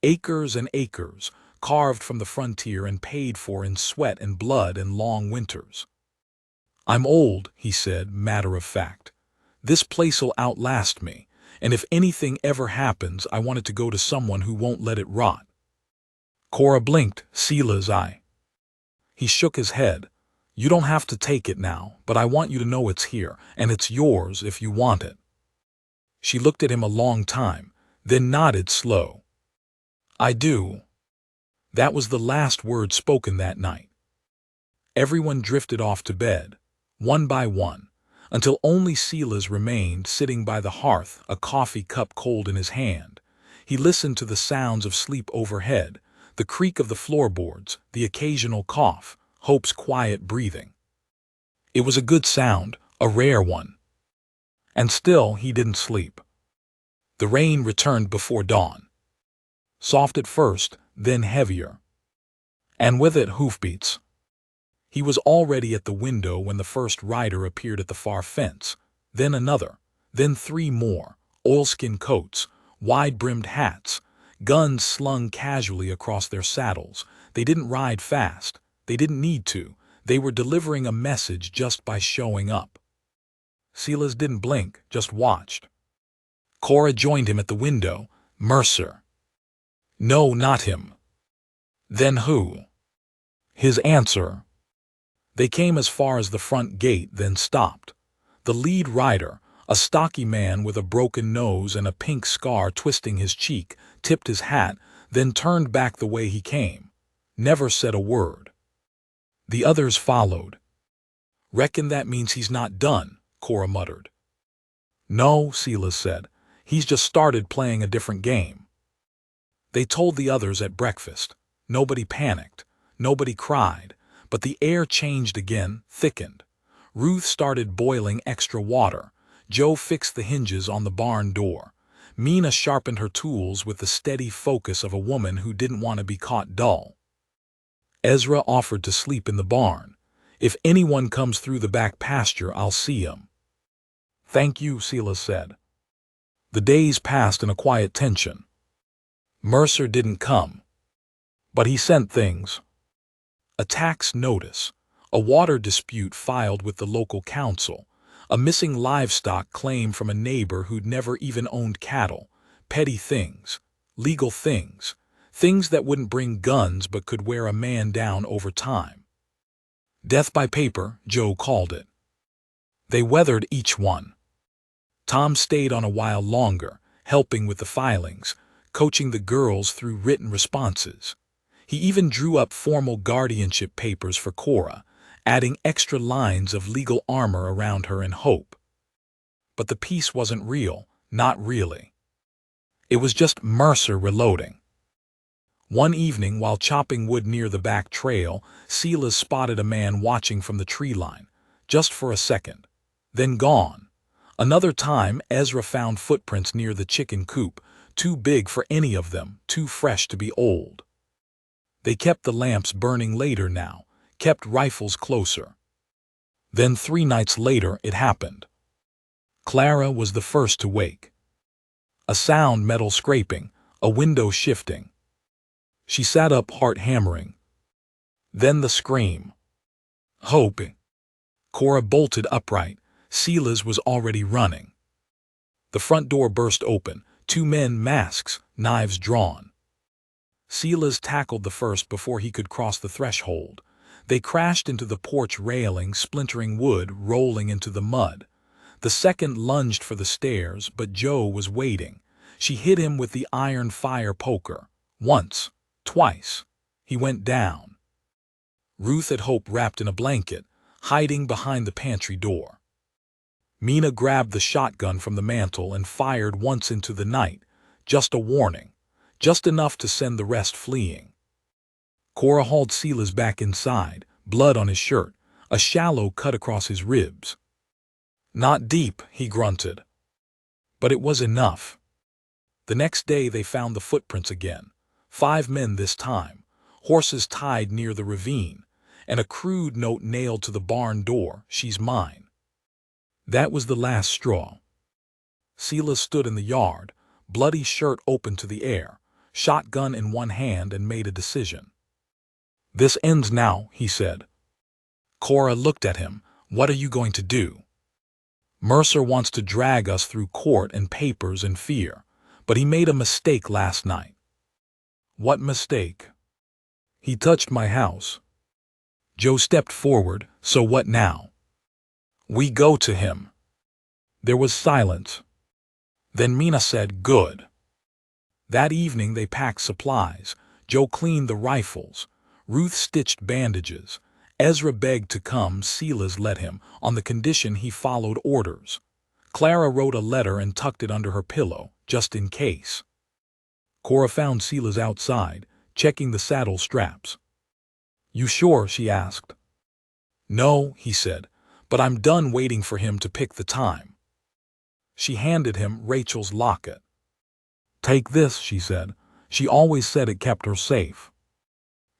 Acres and acres, carved from the frontier and paid for in sweat and blood and long winters. "I'm old," he said, matter of fact. "This place'll outlast me, and if anything ever happens, I want it to go to someone who won't let it rot." Cora blinked, Sila's eye. He shook his head. "You don't have to take it now, but I want you to know it's here, and it's yours if you want it." She looked at him a long time, then nodded slow. "I do." That was the last word spoken that night. Everyone drifted off to bed, one by one, until only Silas remained sitting by the hearth, a coffee cup cold in his hand. He listened to the sounds of sleep overhead, the creak of the floorboards, the occasional cough, Hope's quiet breathing. It was a good sound, a rare one. And still he didn't sleep. The rain returned before dawn. Soft at first, then heavier. And with it hoofbeats. He was already at the window when the first rider appeared at the far fence, then another, then three more, oilskin coats, wide-brimmed hats, guns slung casually across their saddles. They didn't ride fast. They didn't need to. They were delivering a message just by showing up. Silas didn't blink, just watched. Cora joined him at the window. "Mercer." "No, not him." "Then who?" "His answer." They came as far as the front gate, then stopped. The lead rider, a stocky man with a broken nose and a pink scar twisting his cheek, tipped his hat, then turned back the way he came. Never said a word. The others followed. "Reckon that means he's not done," Cora muttered. "No," Silas said. "He's just started playing a different game." They told the others at breakfast. Nobody panicked. Nobody cried. But the air changed again, thickened. Ruth started boiling extra water. Joe fixed the hinges on the barn door. Mina sharpened her tools with the steady focus of a woman who didn't want to be caught dull. Ezra offered to sleep in the barn. If anyone comes through the back pasture, I'll see him. Thank you, Silas said. The days passed in a quiet tension. Mercer didn't come, but he sent things. A tax notice, a water dispute filed with the local council, a missing livestock claim from a neighbor who'd never even owned cattle, petty things, legal things, things that wouldn't bring guns but could wear a man down over time. Death by paper, Joe called it. They weathered each one. Tom stayed on a while longer, helping with the filings, coaching the girls through written responses. He even drew up formal guardianship papers for Cora, adding extra lines of legal armor around her in hope. But the peace wasn't real, not really. It was just Mercer reloading. One evening, while chopping wood near the back trail, Silas spotted a man watching from the tree line, just for a second, then gone. Another time, Ezra found footprints near the chicken coop, too big for any of them, too fresh to be old. They kept the lamps burning later now, kept rifles closer. Then 3 nights later it happened. Clara was the first to wake. A sound, metal scraping, a window shifting. She sat up, heart hammering. Then the scream. Hoping. Cora bolted upright. Silas was already running. The front door burst open, 2 men, masks, knives drawn. Silas tackled the first before he could cross the threshold. They crashed into the porch railing, splintering wood, rolling into the mud. The second lunged for the stairs, but Joe was waiting. She hit him with the iron fire poker. Once, twice. He went down. Ruth had Hope wrapped in a blanket, hiding behind the pantry door. Mina grabbed the shotgun from the mantel and fired once into the night, just a warning, just enough to send the rest fleeing. Cora hauled Silas back inside, blood on his shirt, a shallow cut across his ribs. Not deep, he grunted. But it was enough. The next day they found the footprints again, 5 men this time, horses tied near the ravine, and a crude note nailed to the barn door, "She's mine." That was the last straw. Silas stood in the yard, bloody shirt open to the air, shotgun in one hand, and made a decision. "This ends now," he said. Cora looked at him. "What are you going to do?" "Mercer wants to drag us through court and papers and fear, but he made a mistake last night." "What mistake?" "He touched my house." Joe stepped forward. "So what now?" "We go to him." There was silence. Then Mina said, "Good." That evening they packed supplies. Joe cleaned the rifles. Ruth stitched bandages. Ezra begged to come. Silas let him, on the condition he followed orders. Clara wrote a letter and tucked it under her pillow, just in case. Cora found Silas outside, checking the saddle straps. "You sure?" she asked. "No," he said, "but I'm done waiting for him to pick the time." She handed him Rachel's locket. "Take this," she said. She always said it kept her safe.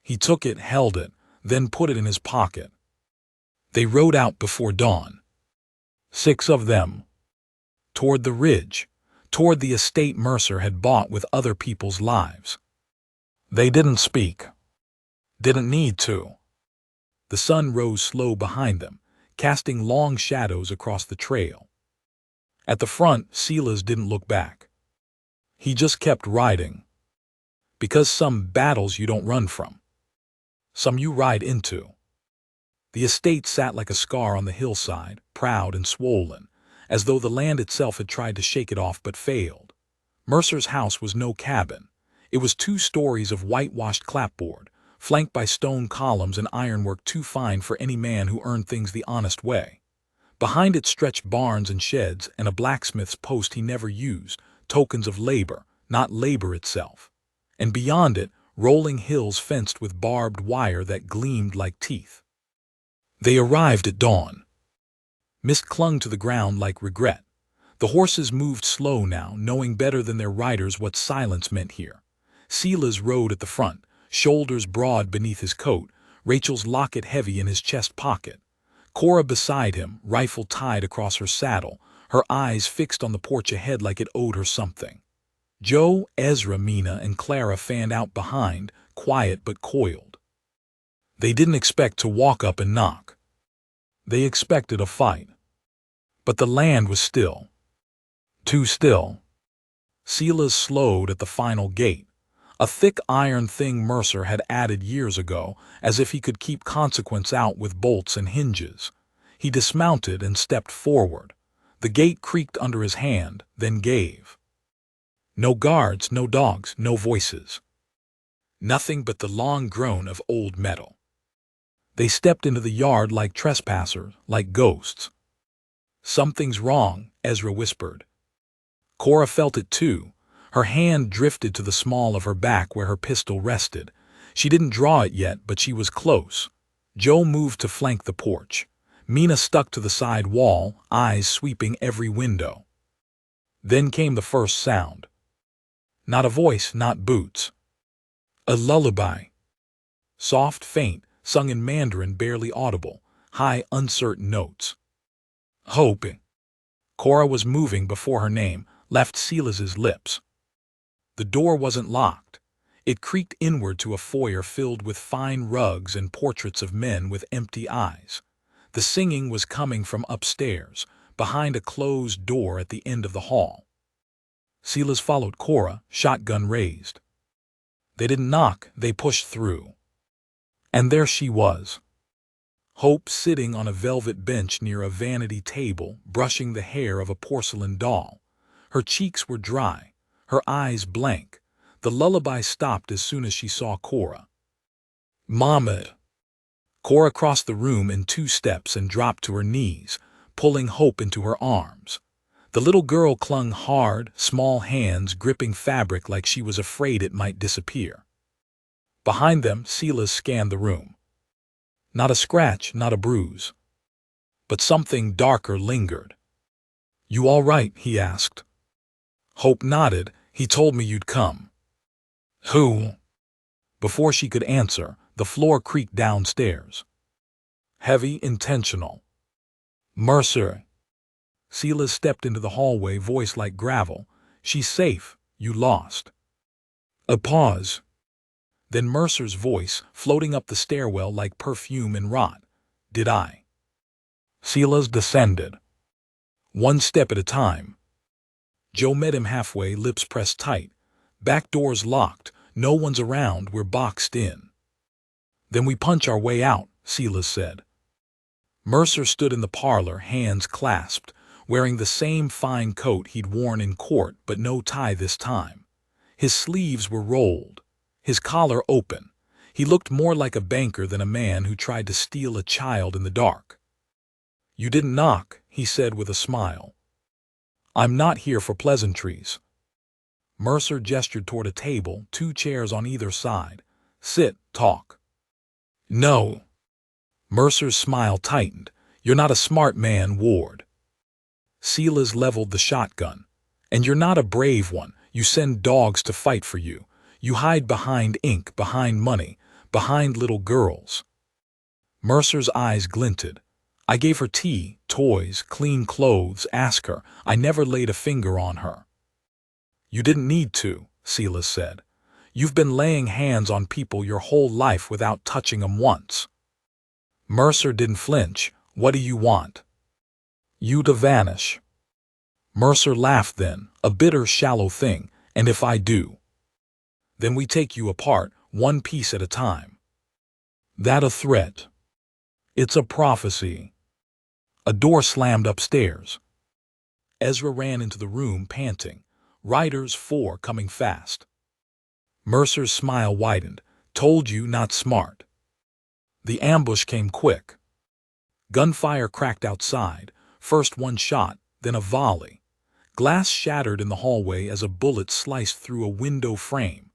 He took it, held it, then put it in his pocket. They rode out before dawn. 6 of them. Toward the ridge, toward the estate Mercer had bought with other people's lives. They didn't speak. Didn't need to. The sun rose slow behind them, casting long shadows across the trail. At the front, Silas didn't look back. He just kept riding. Because some battles you don't run from. Some you ride into. The estate sat like a scar on the hillside, proud and swollen, as though the land itself had tried to shake it off but failed. Mercer's house was no cabin. It was 2 stories of whitewashed clapboard, flanked by stone columns and ironwork too fine for any man who earned things the honest way. Behind it stretched barns and sheds and a blacksmith's post he never used, tokens of labor, not labor itself. And beyond it, rolling hills fenced with barbed wire that gleamed like teeth. They arrived at dawn. Mist clung to the ground like regret. The horses moved slow now, knowing better than their riders what silence meant here. Silas rode at the front, shoulders broad beneath his coat, Rachel's locket heavy in his chest pocket. Cora beside him, rifle tied across her saddle, her eyes fixed on the porch ahead like it owed her something. Joe, Ezra, Mina, and Clara fanned out behind, quiet but coiled. They didn't expect to walk up and knock. They expected a fight. But the land was still. Too still. Silas slowed at the final gate, a thick iron thing Mercer had added years ago, as if he could keep consequence out with bolts and hinges. He dismounted and stepped forward. The gate creaked under his hand, then gave. No guards, no dogs, no voices. Nothing but the long groan of old metal. They stepped into the yard like trespassers, like ghosts. "Something's wrong," Ezra whispered. Cora felt it too. Her hand drifted to the small of her back where her pistol rested. She didn't draw it yet, but she was close. Joe moved to flank the porch. Mina stuck to the side wall, eyes sweeping every window. Then came the first sound. Not a voice, not boots. A lullaby. Soft, faint, sung in Mandarin, barely audible, high, uncertain notes. Hoping. Cora was moving before her name left Silas's lips. The door wasn't locked. It creaked inward to a foyer filled with fine rugs and portraits of men with empty eyes. The singing was coming from upstairs, behind a closed door at the end of the hall. Silas followed Cora, shotgun raised. They didn't knock, they pushed through. And there she was. Hope sitting on a velvet bench near a vanity table, brushing the hair of a porcelain doll. Her cheeks were dry, her eyes blank. The lullaby stopped as soon as she saw Cora. "Mama!" Cora crossed the room in 2 steps and dropped to her knees, pulling Hope into her arms. The little girl clung hard, small hands gripping fabric like she was afraid it might disappear. Behind them, Silas scanned the room. Not a scratch, not a bruise. But something darker lingered. "You all right?" he asked. Hope nodded. "He told me you'd come." "Who?" Before she could answer, the floor creaked downstairs. Heavy, intentional. "Mercer." Silas stepped into the hallway, voice like gravel. "She's safe. You lost." A pause. Then Mercer's voice, floating up the stairwell like perfume and rot. "Did I?" Silas descended. 1 step at a time. Joe met him halfway, lips pressed tight. "Back door's locked. No one's around. We're boxed in." "Then we punch our way out," Silas said. Mercer stood in the parlor, hands clasped, wearing the same fine coat he'd worn in court, but no tie this time. His sleeves were rolled, his collar open. He looked more like a banker than a man who tried to steal a child in the dark. "You didn't knock," he said with a smile. "I'm not here for pleasantries." Mercer gestured toward a table, 2 chairs on either side. "Sit, talk." "No." Mercer's smile tightened. "You're not a smart man, Ward." Silas leveled the shotgun. "And you're not a brave one. You send dogs to fight for you. You hide behind ink, behind money, behind little girls." Mercer's eyes glinted. "I gave her tea, toys, clean clothes. Ask her. I never laid a finger on her." "You didn't need to," Silas said. "You've been laying hands on people your whole life without touching 'em once." Mercer didn't flinch. "What do you want?" "You to vanish." Mercer laughed then, a bitter, shallow thing. "And if I do?" "Then we take you apart, 1 piece at a time." "That a threat?" "It's a prophecy." A door slammed upstairs. Ezra ran into the room, panting. "Riders 4 coming fast." Mercer's smile widened. "Told you, not smart." The ambush came quick. Gunfire cracked outside, first 1 shot, then a volley. Glass shattered in the hallway as a bullet sliced through a window frame.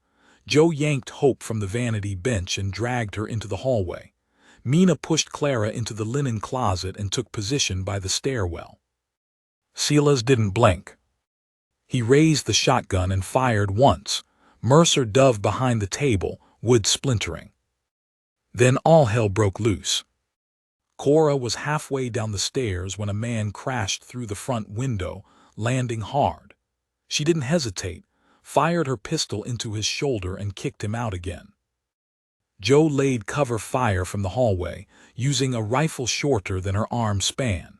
Joe yanked Hope from the vanity bench and dragged her into the hallway. Mina pushed Clara into the linen closet and took position by the stairwell. Silas didn't blink. He raised the shotgun and fired once. Mercer dove behind the table, wood splintering. Then all hell broke loose. Cora was halfway down the stairs when a man crashed through the front window, landing hard. She didn't hesitate, fired her pistol into his shoulder and kicked him out again. Joe laid cover fire from the hallway, using a rifle shorter than her arm span.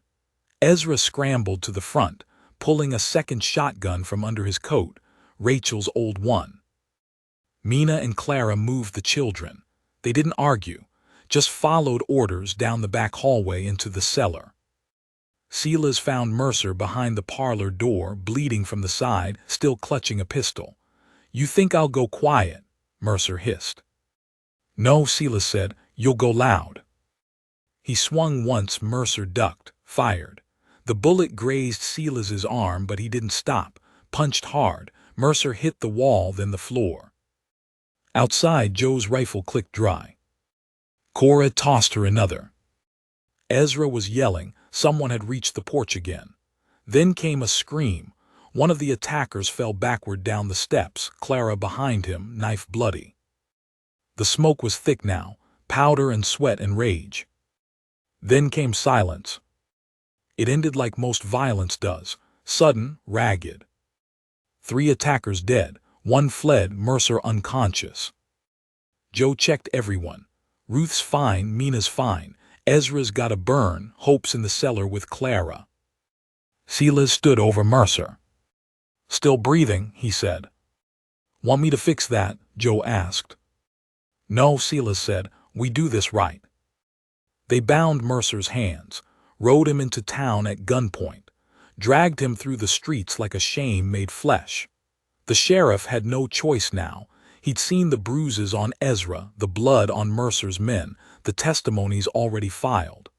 Ezra scrambled to the front, pulling a second shotgun from under his coat, Rachel's old one. Mina and Clara moved the children. They didn't argue, just followed orders down the back hallway into the cellar. Silas found Mercer behind the parlor door, bleeding from the side, still clutching a pistol. "You think I'll go quiet?" Mercer hissed. "No," Silas said, "you'll go loud." He swung once. Mercer ducked, fired. The bullet grazed Silas's arm, but he didn't stop, punched hard. Mercer hit the wall, then the floor. Outside, Joe's rifle clicked dry. Cora tossed her another. Ezra was yelling. Someone had reached the porch again. Then came a scream. One of the attackers fell backward down the steps, Clara behind him, knife bloody. The smoke was thick now, powder and sweat and rage. Then came silence. It ended like most violence does, sudden, ragged. 3 attackers dead, 1 fled, Mercer unconscious. Joe checked everyone. Ruth's fine, Mina's fine. Ezra's got a burn, Hope's in the cellar with Clara. Silas stood over Mercer. "Still breathing," he said. "Want me to fix that?" Joe asked. "No," Silas said, "we do this right." They bound Mercer's hands, rode him into town at gunpoint, dragged him through the streets like a shame-made flesh. The sheriff had no choice now. He'd seen the bruises on Ezra, the blood on Mercer's men, the testimonies already filed.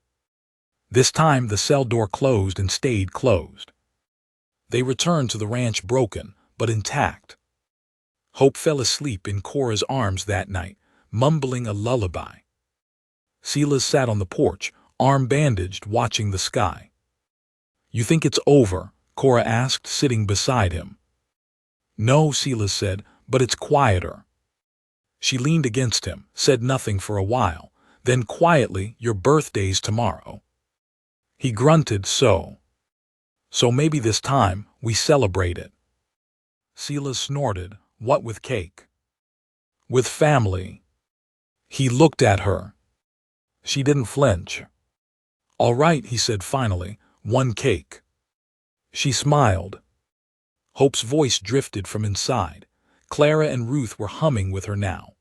This time the cell door closed and stayed closed. They returned to the ranch broken, but intact. Hope fell asleep in Cora's arms that night, mumbling a lullaby. Silas sat on the porch, arm bandaged, watching the sky. "You think it's over?" Cora asked, sitting beside him. "No," Silas said, "but it's quieter." She leaned against him, said nothing for a while, then quietly, "Your birthday's tomorrow." He grunted, So maybe this time, we celebrate it." Silas snorted, "What with cake?" "With family." He looked at her. She didn't flinch. "All right," he said finally, "1 cake." She smiled. Hope's voice drifted from inside. Clara and Ruth were humming with her now.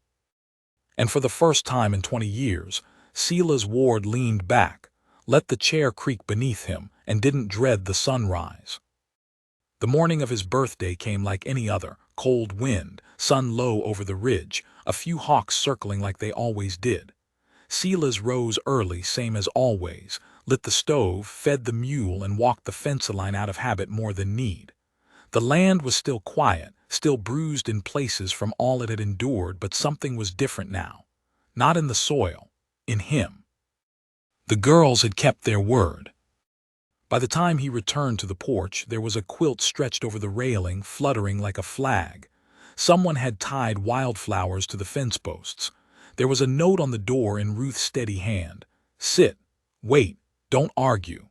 And for the first time in 20 years, Silas Ward leaned back, let the chair creak beneath him, and didn't dread the sunrise. The morning of his birthday came like any other, cold wind, sun low over the ridge, a few hawks circling like they always did. Silas rose early, same as always, lit the stove, fed the mule, and walked the fence line out of habit more than need. The land was still quiet, still bruised in places from all it had endured, but something was different now. Not in the soil, in him. The girls had kept their word. By the time he returned to the porch, there was a quilt stretched over the railing, fluttering like a flag. Someone had tied wildflowers to the fence posts. There was a note on the door in Ruth's steady hand. "Sit, wait, don't argue."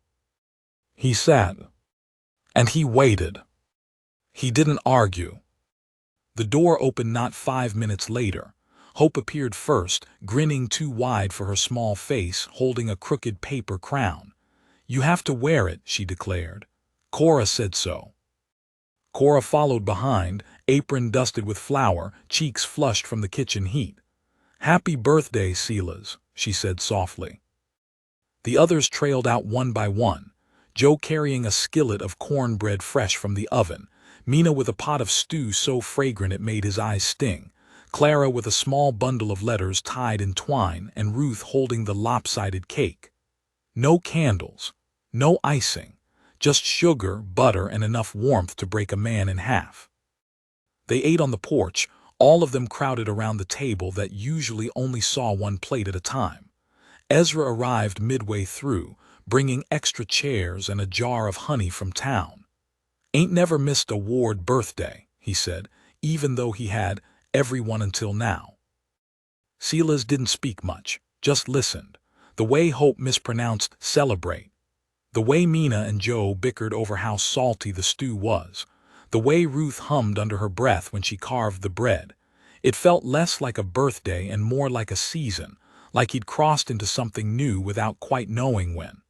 He sat. And he waited. He didn't argue. The door opened not 5 minutes later. Hope appeared first, grinning too wide for her small face, holding a crooked paper crown. "You have to wear it," she declared. "Cora said so." Cora followed behind, apron dusted with flour, cheeks flushed from the kitchen heat. "Happy birthday, Silas," she said softly. The others trailed out one by one, Joe carrying a skillet of cornbread fresh from the oven, Mina with a pot of stew so fragrant it made his eyes sting, Clara with a small bundle of letters tied in twine, and Ruth holding the lopsided cake. No candles, no icing, just sugar, butter, and enough warmth to break a man in half. They ate on the porch, all of them crowded around the table that usually only saw one plate at a time. Ezra arrived midway through, bringing extra chairs and a jar of honey from town. "Ain't never missed a Ward birthday," he said, even though he had everyone until now. Silas didn't speak much, just listened. The way Hope mispronounced celebrate. The way Mina and Joe bickered over how salty the stew was. The way Ruth hummed under her breath when she carved the bread. It felt less like a birthday and more like a season, like he'd crossed into something new without quite knowing when.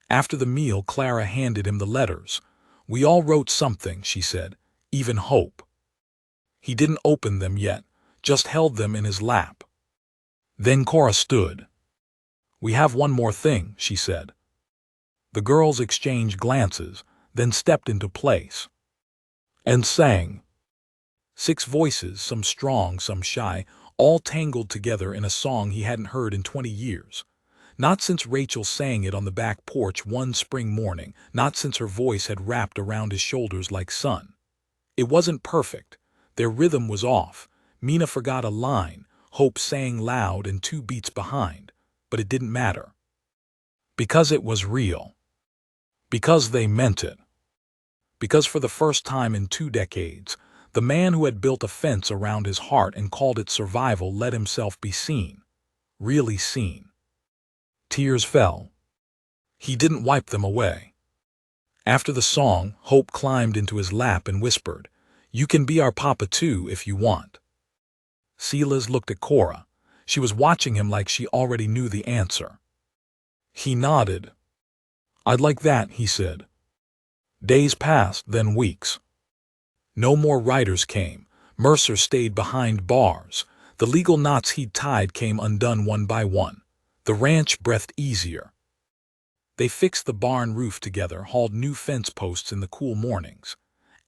After the meal, Clara handed him the letters. "We all wrote something," she said, "even Hope." He didn't open them yet, just held them in his lap. Then Cora stood. "We have one more thing," she said. The girls exchanged glances, then stepped into place. And sang. 6 voices, some strong, some shy, all tangled together in a song he hadn't heard in 20 years. Not since Rachel sang it on the back porch one spring morning, not since her voice had wrapped around his shoulders like sun. It wasn't perfect. Their rhythm was off. Mina forgot a line, Hope sang loud and 2 beats behind. But it didn't matter. Because it was real. Because they meant it. Because for the first time in 2 decades, the man who had built a fence around his heart and called it survival let himself be seen. Really seen. Tears fell. He didn't wipe them away. After the song, Hope climbed into his lap and whispered, "You can be our papa too if you want." Silas looked at Cora. She was watching him like she already knew the answer. He nodded. "I'd like that," he said. Days passed, then weeks. No more writers came. Mercer stayed behind bars. The legal knots he'd tied came undone one by one. The ranch breathed easier. They fixed the barn roof together, hauled new fence posts in the cool mornings.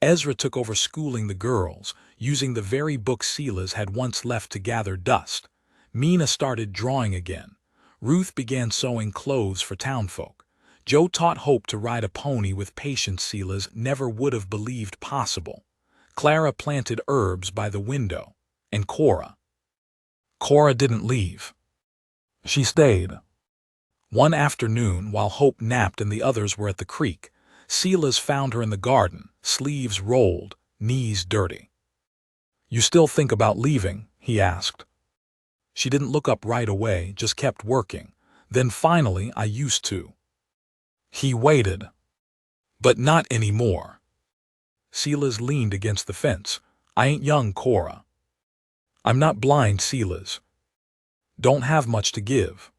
Ezra took over schooling the girls, using the very book Silas had once left to gather dust. Mina started drawing again. Ruth began sewing clothes for townfolk. Joe taught Hope to ride a pony with patience Silas never would have believed possible. Clara planted herbs by the window. And Cora didn't leave. She stayed. One afternoon, while Hope napped and the others were at the creek, Silas found her in the garden, sleeves rolled, knees dirty. "You still think about leaving?" he asked. She didn't look up right away, just kept working. Then finally, "I used to." He waited. "But not anymore." Silas leaned against the fence. "I ain't young, Cora." "I'm not blind, Silas. Don't have much to give.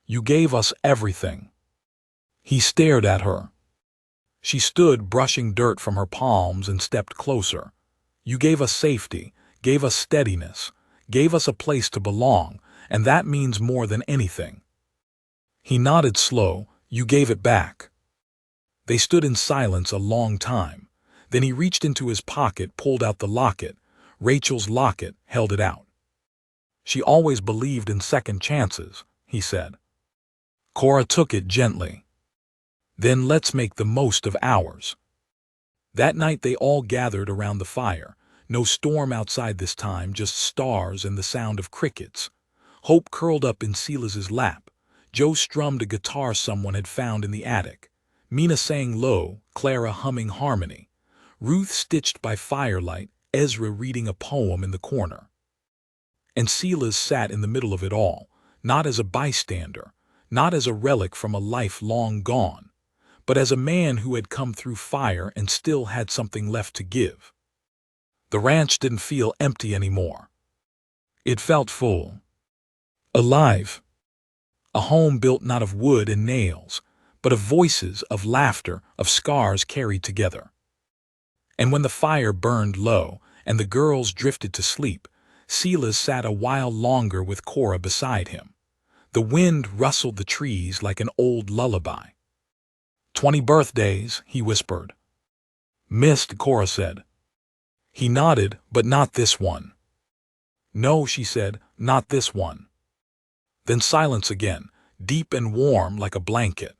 You gave us everything." He stared at her. She stood, brushing dirt from her palms, and stepped closer. "You gave us safety, gave us steadiness, gave us a place to belong, and that means more than anything." He nodded slow. "You gave it back." They stood in silence a long time. Then he reached into his pocket, pulled out the locket. Rachel's locket, held it out. "She always believed in second chances," he said. Cora took it gently. "Then let's make the most of ours." That night they all gathered around the fire. No storm outside this time, just stars and the sound of crickets. Hope curled up in Silas's lap. Joe strummed a guitar someone had found in the attic. Mina sang low, Clara humming harmony. Ruth stitched by firelight, Ezra reading a poem in the corner. And Silas sat in the middle of it all, not as a bystander, not as a relic from a life long gone, but as a man who had come through fire and still had something left to give. The ranch didn't feel empty anymore. It felt full. Alive. A home built not of wood and nails, but of voices, of laughter, of scars carried together. And when the fire burned low and the girls drifted to sleep, Silas sat a while longer with Cora beside him. The wind rustled the trees like an old lullaby. 20 birthdays, he whispered. Missed, Cora said. He nodded, but not this one. No, she said, not this one. Then silence again, deep and warm like a blanket.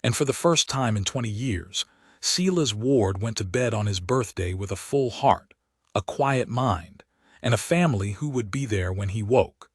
And for the first time in 20 years, Silas Ward went to bed on his birthday with a full heart, a quiet mind, and a family who would be there when he woke.